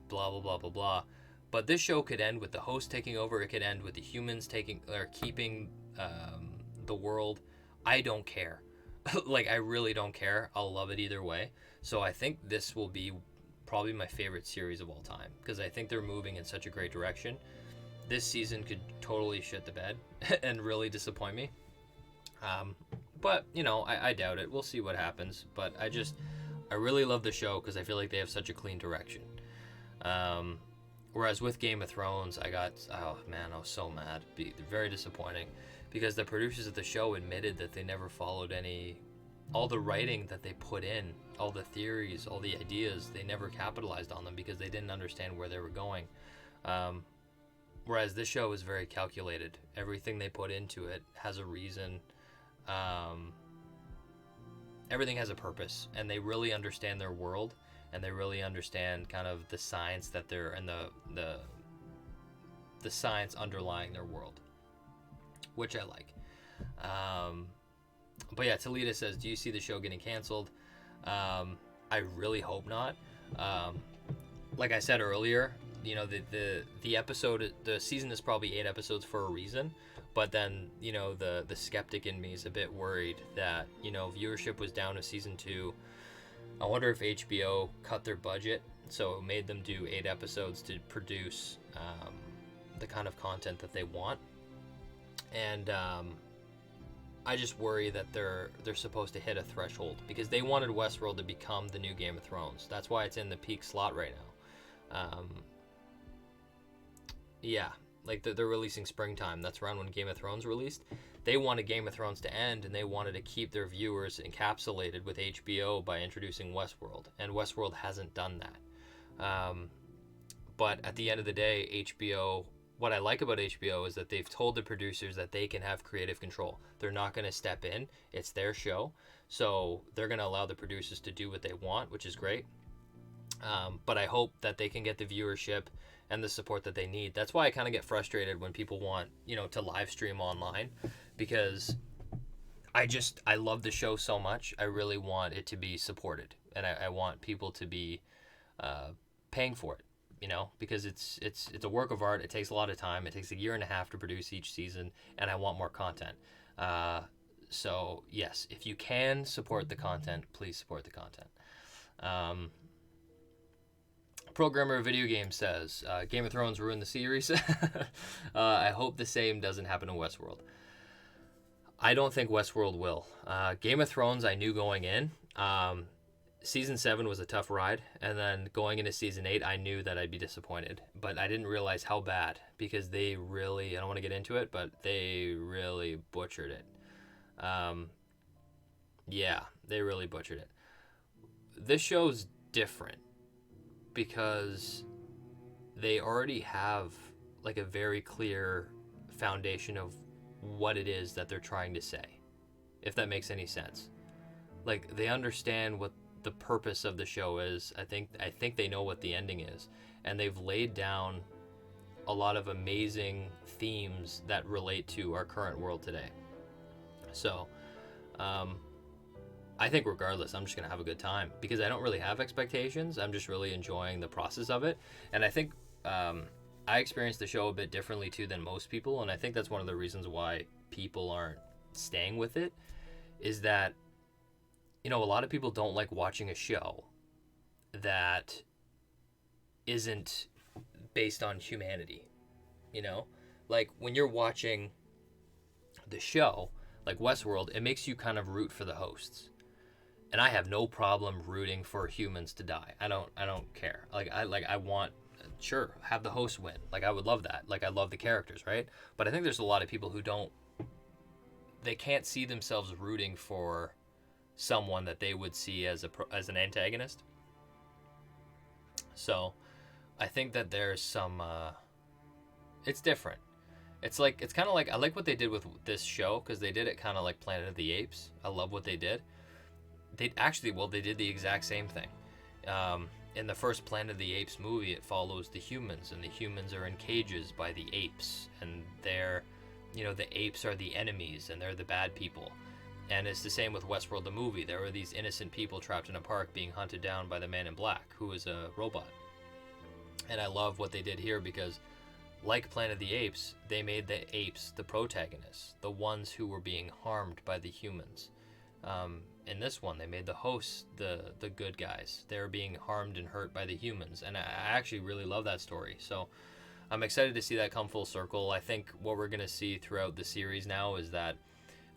blah, blah, blah, blah, blah. But this show could end with the host taking over. It could end with the humans keeping the world. I don't care. Like, I really don't care. I'll love it either way. So I think this will be probably my favorite series of all time, because I think they're moving in such a great direction. This season could totally shit the bed and really disappoint me. But, I doubt it. We'll see what happens. But I really love the show because I feel like they have such a clean direction. Whereas with Game of Thrones, I was so mad. Very disappointing, because the producers of the show admitted that they never followed any all the writing that they put in, all the theories, all the ideas, they never capitalized on them because they didn't understand where they were going. Whereas this show is very calculated. Everything they put into it has a reason. Everything has a purpose, and they really understand their world, and they really understand kind of the science that they're and the science underlying their world, which I like. But yeah, Talita says, do you see the show getting canceled? I really hope not. Like I said earlier, you know, the episode, the season is probably 8 episodes for a reason. But then, you know, the skeptic in me is a bit worried that, you know, viewership was down to season 2. I wonder if HBO cut their budget, so it made them do 8 episodes to produce the kind of content that they want. And I just worry that they're supposed to hit a threshold, because they wanted Westworld to become the new Game of Thrones. That's why it's in the peak slot right now. Yeah, like they're releasing springtime. That's around when Game of Thrones released. They wanted Game of Thrones to end, and they wanted to keep their viewers encapsulated with HBO by introducing Westworld. And Westworld hasn't done that. But at the end of the day, HBO... What I like about HBO is that they've told the producers that they can have creative control. They're not going to step in. It's their show. So they're going to allow the producers to do what they want, which is great. But I hope that they can get the viewership and the support that they need. That's why I kind of get frustrated when people want, you know, to live stream online, because I love the show so much. I really want it to be supported, and I want people to be paying for it. You know, because it's a work of art. It takes a lot of time. It takes a year and a half to produce each season, and I want more content. So yes, if you can support the content, please support the content. Programmer of Video Game says, Game of Thrones ruined the series. I hope the same doesn't happen in Westworld. I don't think Westworld will. Game of Thrones, I knew going in. Season 7 was a tough ride, and then going into Season 8, I knew that I'd be disappointed, but I didn't realize how bad, because they really, I don't want to get into it, but they really butchered it. Yeah, they really butchered it. This show's different, because they already have, like, a very clear foundation of what it is that they're trying to say, if that makes any sense. Like, they understand what the purpose of the show is. I think they know what the ending is, and they've laid down a lot of amazing themes that relate to our current world today. So I think regardless, I'm just gonna have a good time, because I don't really have expectations. I'm just really enjoying the process of it, and I think I experienced the show a bit differently too than most people, and I think that's one of the reasons why people aren't staying with it, is that, you know, a lot of people don't like watching a show that isn't based on humanity, you know? Like, when you're watching the show, like Westworld, it makes you kind of root for the hosts. And I have no problem rooting for humans to die. I don't care. I want, sure, have the host win. Like, I would love that. Like, I love the characters, right? But I think there's a lot of people who they can't see themselves rooting for someone that they would see as an antagonist. So I think that there's some it's different. It's kind of like, I like what they did with this show, because they did it kind of like Planet of the Apes. I love what they did. They did the exact same thing. In the first Planet of the Apes movie, it follows the humans, and the humans are in cages by the apes, and they're, you know, the apes are the enemies and they're the bad people. And it's the same with Westworld, the movie. There were these innocent people trapped in a park being hunted down by the Man in Black, who is a robot. And I love what they did here, because, like Planet of the Apes, they made the apes the protagonists, the ones who were being harmed by the humans. In this one, they made the hosts the good guys. They were being harmed and hurt by the humans. And I actually really love that story. So I'm excited to see that come full circle. I think what we're going to see throughout the series now is that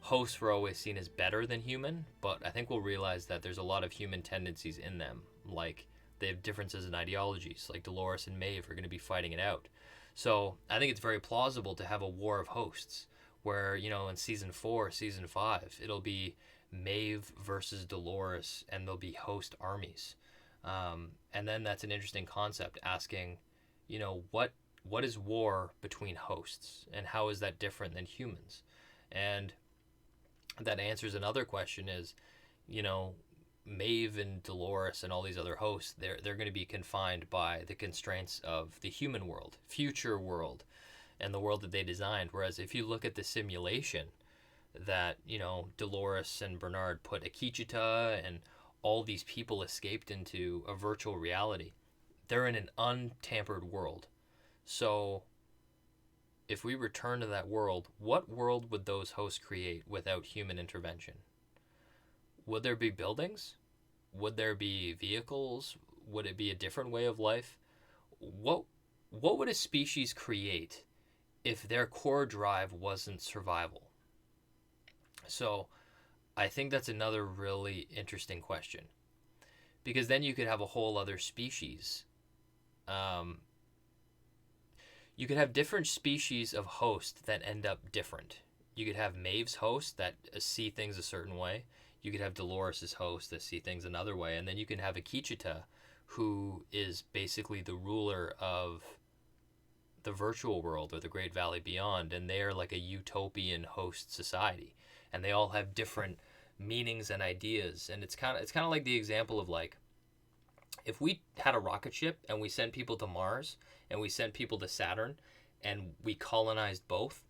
hosts were always seen as better than human, but I think we'll realize that there's a lot of human tendencies in them. Like, they have differences in ideologies, like Dolores and Maeve are going to be fighting it out. So I think it's very plausible to have a war of hosts, where, you know, in season 4, season 5, it'll be Maeve versus Dolores, and there'll be host armies. And then that's an interesting concept, asking, what is war between hosts, and how is that different than humans? And that answers another question is, Maeve and Dolores and all these other hosts, they're going to be confined by the constraints of the human world, future world, and the world that they designed. Whereas if you look at the simulation that, Dolores and Bernard put Akecheta and all these people escaped into a virtual reality, they're in an untampered world. So if we return to that world, what world would those hosts create without human intervention? Would there be buildings? Would there be vehicles? Would it be a different way of life? What would a species create if their core drive wasn't survival? So I think that's another really interesting question, because then you could have a whole other species. You could have different species of hosts that end up different. You could have Maeve's host that see things a certain way. You could have Dolores' host that see things another way. And then you can have Akecheta, who is basically the ruler of the virtual world or the Great Valley Beyond. And they are like a utopian host society. And they all have different meanings and ideas. And it's kind of like the example of, like, if we had a rocket ship and we sent people to Mars and we sent people to Saturn and we colonized both,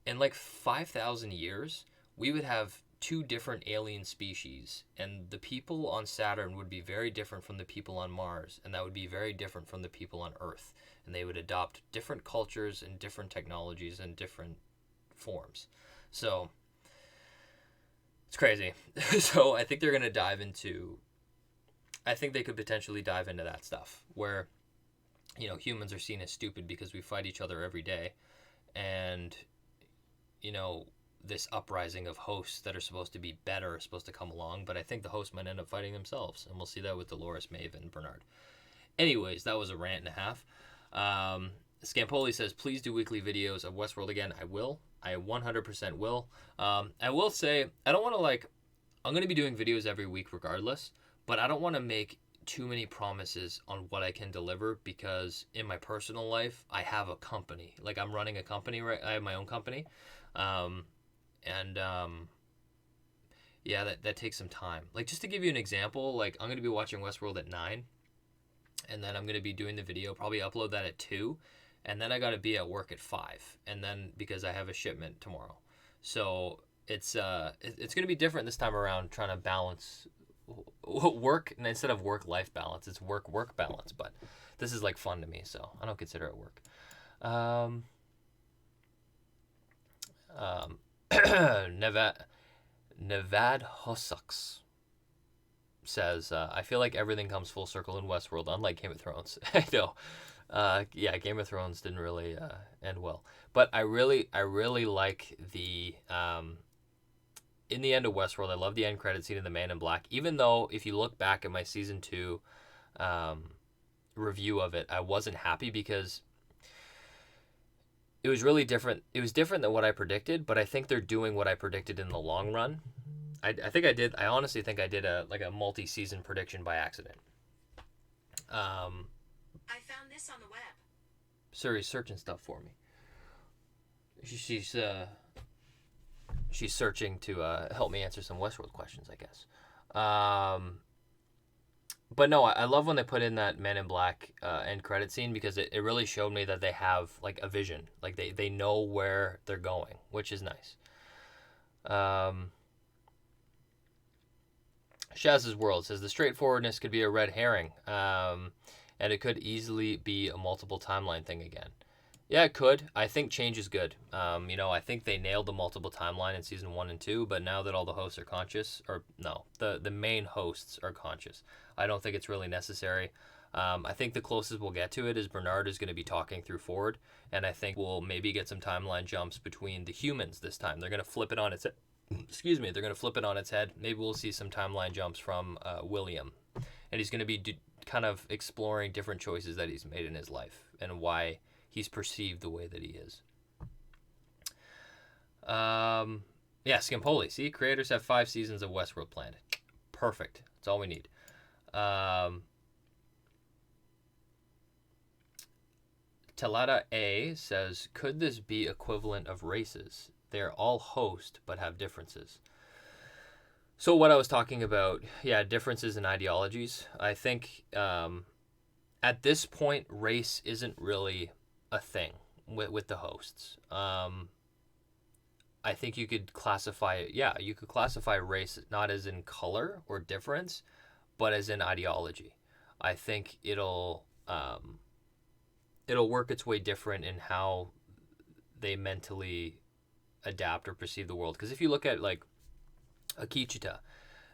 in like 5,000 years, we would have two different alien species, and the people on Saturn would be very different from the people on Mars, and that would be very different from the people on Earth, and they would adopt different cultures and different technologies and different forms. So it's crazy. So I think they're going to dive into, I think they could potentially dive into that stuff where, humans are seen as stupid because we fight each other every day, and this uprising of hosts that are supposed to be better are supposed to come along, but I think the hosts might end up fighting themselves, and we'll see that with Dolores, Maeve, and Bernard. Anyways, that was a rant and a half. Scampoli says, please do weekly videos of Westworld again. I will. I 100% will. I will say, I don't want to, I'm going to be doing videos every week regardless, but I don't want to make too many promises on what I can deliver, because in my personal life, I have a company. I'm running a company, right? I have my own company. That takes some time. Just to give you an example, I'm going to be watching Westworld at 9, and then I'm going to be doing the video, probably upload that at 2, and then I got to be at work at 5, and then because I have a shipment tomorrow. So it's going to be different this time around, trying to balance work, and instead of work-life balance, it's work balance, but this is fun to me, so I don't consider it work. Nevad Hosux says, I feel like everything comes full circle in Westworld, unlike Game of Thrones. I know. Game of Thrones didn't really end well. But I really like the... in the end of Westworld, I love the end credit scene of the Man in Black. Even though, if you look back at my Season 2 review of it, I wasn't happy because it was really different. It was different than what I predicted, but I think they're doing what I predicted in the long run. I honestly think I did a multi-season prediction by accident. I found this on the web. Suri's searching stuff for me. She's searching to help me answer some Westworld questions, I guess. But no, I love when they put in that Man in Black end credit scene, because it really showed me that they have a vision. They know where they're going, which is nice. Shaz's World says, the straightforwardness could be a red herring, and it could easily be a multiple timeline thing again. Yeah, it could. I think change is good. I think they nailed the multiple timeline in Season 1 and 2, but now that all the hosts are conscious, or no, the main hosts are conscious, I don't think it's really necessary. I think the closest we'll get to it is Bernard is going to be talking through Ford, and I think we'll maybe get some timeline jumps between the humans this time. They're going to flip it on its head. Excuse me. They're going to flip it on its head. Maybe we'll see some timeline jumps from William, and he's going to be kind of exploring different choices that he's made in his life and why he's perceived the way that he is. Yeah, Skimpoli. See, creators have 5 seasons of Westworld planned. Perfect. That's all we need. Talata A says, could this be equivalent of races? They're all host, but have differences. So what I was talking about, yeah, differences in ideologies. I think at this point, race isn't really a thing with the hosts. I think you could classify it. Yeah, you could classify race not as in color or difference, but as in ideology. I think it'll work its way different in how they mentally adapt or perceive the world. Because if you look at like Akichita,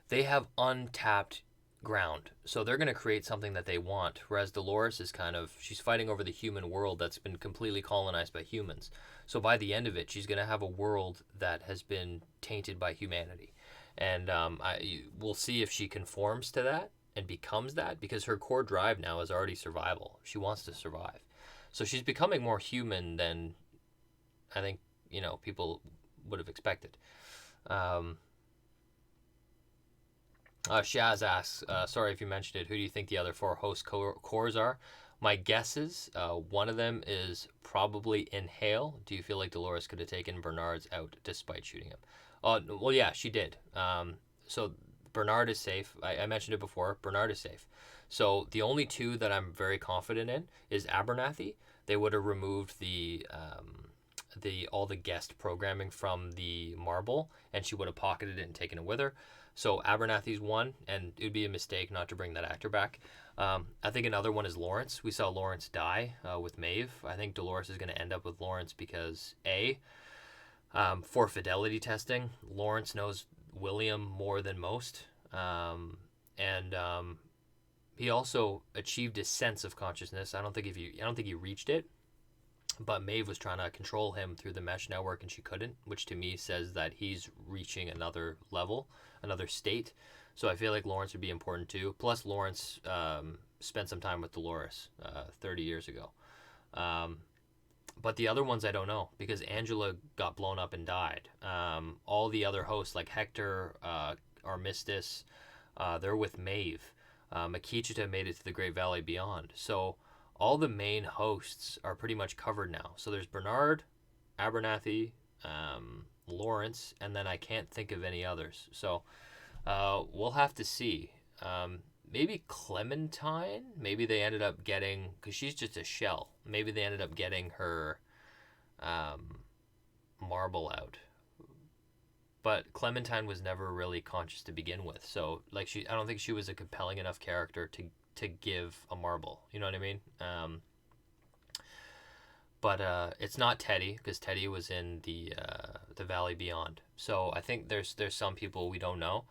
they have untapped ground, so they're going to create something that they want. Whereas Dolores is she's fighting over the human world that's been completely colonized by humans. So by the end of it, she's going to have a world that has been tainted by humanity, and we'll see if she conforms to that and becomes that, because her core drive now is already survival. She wants to survive, so she's becoming more human than I think people would have expected. Shaz asks, sorry if you mentioned it, who do you think the other 4 host cores are? My guess is one of them is probably Inhale. Do you feel like Dolores could have taken Bernard's out despite shooting him? Well, yeah, she did. So Bernard is safe. I mentioned it before. Bernard is safe. So the only 2 that I'm very confident in is Abernathy. They would have removed all the guest programming from the marble, and she would have pocketed it and taken it with her. So Abernathy's one, and it would be a mistake not to bring that actor back. I think another one is Lawrence. We saw Lawrence die with Maeve. I think Dolores is going to end up with Lawrence because for fidelity testing, Lawrence knows William more than most, and he also achieved his sense of consciousness. I don't think he reached it, but Maeve was trying to control him through the mesh network, and she couldn't, which to me says that he's reaching another level, another state. So I feel like Lawrence would be important too. Plus, Lawrence spent some time with Dolores 30 years ago. But the other ones I don't know, because Angela got blown up and died. All the other hosts, like Hector, Armistice, they're with Maeve. Akichita made it to the Great Valley Beyond. So all the main hosts are pretty much covered now. So there's Bernard, Abernathy, Lawrence, and then I can't think of any others. So we'll have to see. Maybe Clementine. Maybe they ended up getting, because she's just a shell. Maybe they ended up getting her marble out. But Clementine was never really conscious to begin with. So I don't think she was a compelling enough character to give a marble. You know what I mean? But it's not Teddy, because Teddy was in the Valley Beyond. So I think there's some people we don't know.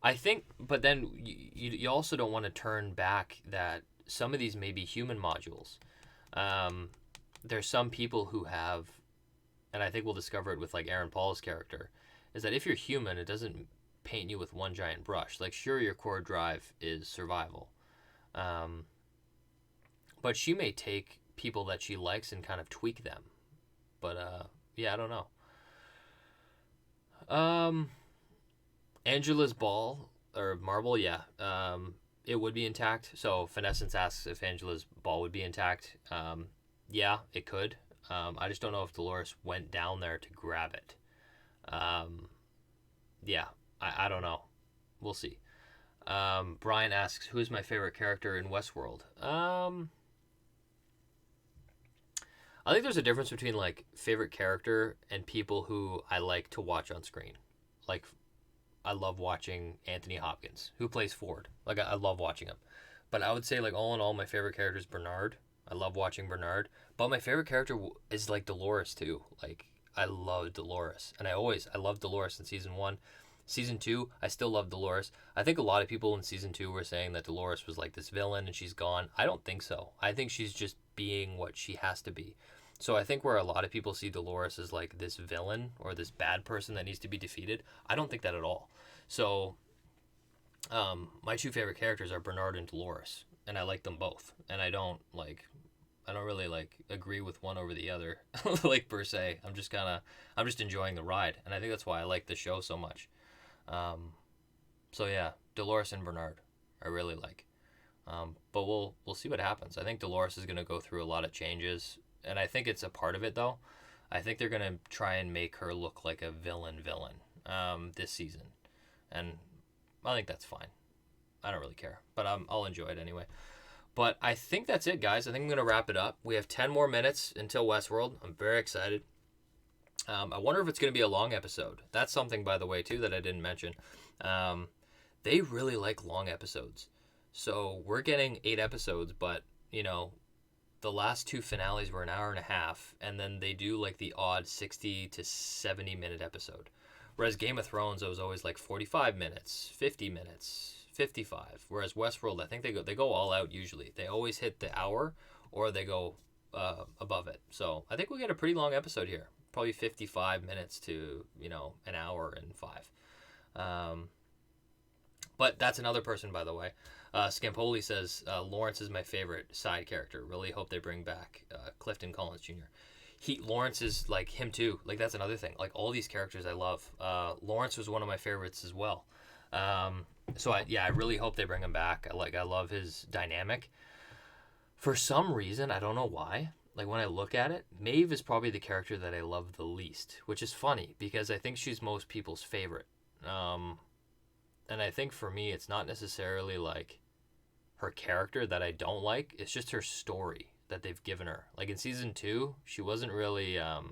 I think, but then you also don't want to turn back that some of these may be human modules. There's some people who have, and I think we'll discover it with like Aaron Paul's character, is that if you're human, it doesn't paint you with one giant brush. Like, sure, your core drive is survival, but she may take people that she likes and kind of tweak them. But yeah, I don't know. Angela's ball or marble, yeah, it would be intact. So Finessence asks if Angela's ball would be intact. Yeah, it could. I just don't know if Dolores went down there to grab it. Yeah, I don't know. We'll see. Brian asks, who is my favorite character in Westworld? I think there's a difference between like favorite character and people who I like to watch on screen. Like, I love watching Anthony Hopkins, who plays Ford. Like, I love watching him. But I would say, like, all in all, my favorite character is Bernard. I love watching Bernard. But my favorite character is, like, Dolores, too. Like, I love Dolores. And I loved Dolores in Season 1. Season 2, I still love Dolores. I think a lot of people in Season 2 were saying that Dolores was, like, this villain and she's gone. I don't think so. I think she's just being what she has to be. So I think where a lot of people see Dolores as like this villain or this bad person that needs to be defeated, I don't think that at all. So my two favorite characters are Bernard and Dolores, and I like them both. And I don't like I don't really like agree with one over the other, like per se. I'm just enjoying the ride, and I think that's why I like the show so much. So yeah, Dolores and Bernard, I really like. But we'll see what happens. I think Dolores is gonna go through a lot of changes, and I think it's a part of it though. I think they're gonna try and make her look like a villain this season, and I think that's fine. I don't really care, but I'll enjoy it anyway. But I think that's it, guys. I think I'm gonna wrap it up. We have 10 more minutes until Westworld. I'm very excited. I wonder if it's gonna be a long episode. That's something, by the way, too, that I didn't mention. Um, they really like long episodes. So we're getting 8 episodes, but the last two finales were an hour and a half, and then they do like the odd 60 to 70 minute episode. Whereas Game of Thrones, it was always like 45 minutes, 50 minutes, 55. Whereas Westworld, I think they go all out usually. They always hit the hour, or they go above it. So I think we get a pretty long episode here, probably 55 minutes to an hour and 5. But that's another person, by the way. Scampoli says, Lawrence is my favorite side character. Really hope they bring back Clifton Collins Jr. Lawrence is like him too. Like, that's another thing. Like, all these characters I love. Lawrence was one of my favorites as well. So I really hope they bring him back. I love his dynamic. For some reason, I don't know why, like when I look at it, Maeve is probably the character that I love the least, which is funny because I think she's most people's favorite. And I think for me, it's not necessarily like her character that I don't like. It's just her story that they've given her. Like in season 2, she wasn't really. I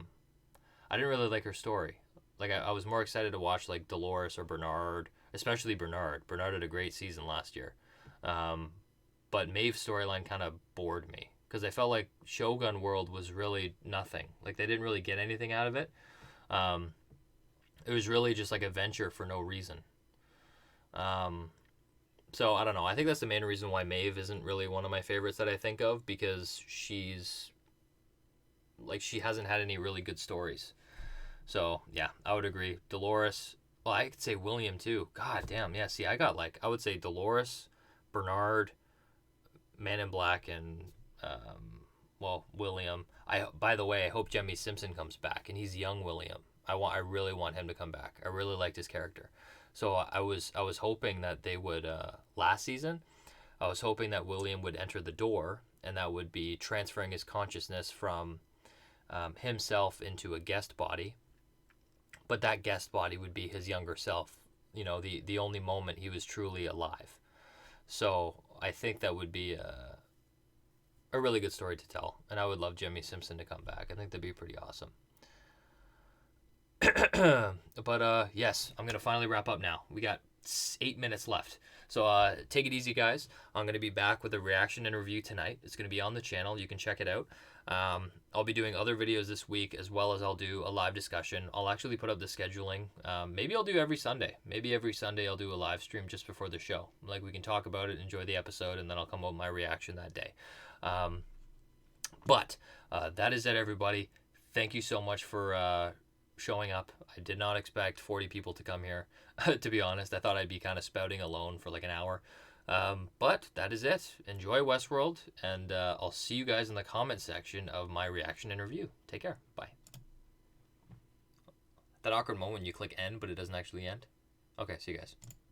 didn't really like her story. Like I was more excited to watch like Dolores or Bernard, especially Bernard. Bernard had a great season last year. But Maeve's storyline kind of bored me because I felt like Shogun World was really nothing. Like they didn't really get anything out of it. It was really just like a venture for no reason. So I don't know. I think that's the main reason why Maeve isn't really one of my favorites that I think of, because she hasn't had any really good stories. So yeah, I would agree. Dolores. Well, I could say William too. God damn. Yeah. See, I would say Dolores, Bernard, Man in Black, and William. By the way, I hope Jimmy Simpson comes back, and he's young William. I really want him to come back. I really liked his character. So I was hoping that they would last season. I was hoping that William would enter the door, and that would be transferring his consciousness from himself into a guest body. But that guest body would be his younger self. The only moment he was truly alive. So I think that would be a really good story to tell, and I would love Jimmy Simpson to come back. I think that'd be pretty awesome. But yes, I'm gonna finally wrap up now. We got 8 minutes left, so take it easy, guys. I'm gonna be back with a reaction and review tonight. It's gonna be on the channel. You can check it out. I'll be doing other videos this week, as well as I'll do a live discussion. I'll actually put up the scheduling. Maybe I'll do every Sunday. Maybe every Sunday I'll do a live stream just before the show. Like, we can talk about it, enjoy the episode, and then I'll come up with my reaction that day. But that is it, everybody. Thank you so much for showing up. I did not expect 40 people to come here. To be honest, I thought I'd be kind of spouting alone for like an hour. But that is it. Enjoy Westworld, and I'll see you guys in the comment section of my reaction and review. Take care. Bye. That awkward moment when you click end, but it doesn't actually end. Okay, see you guys.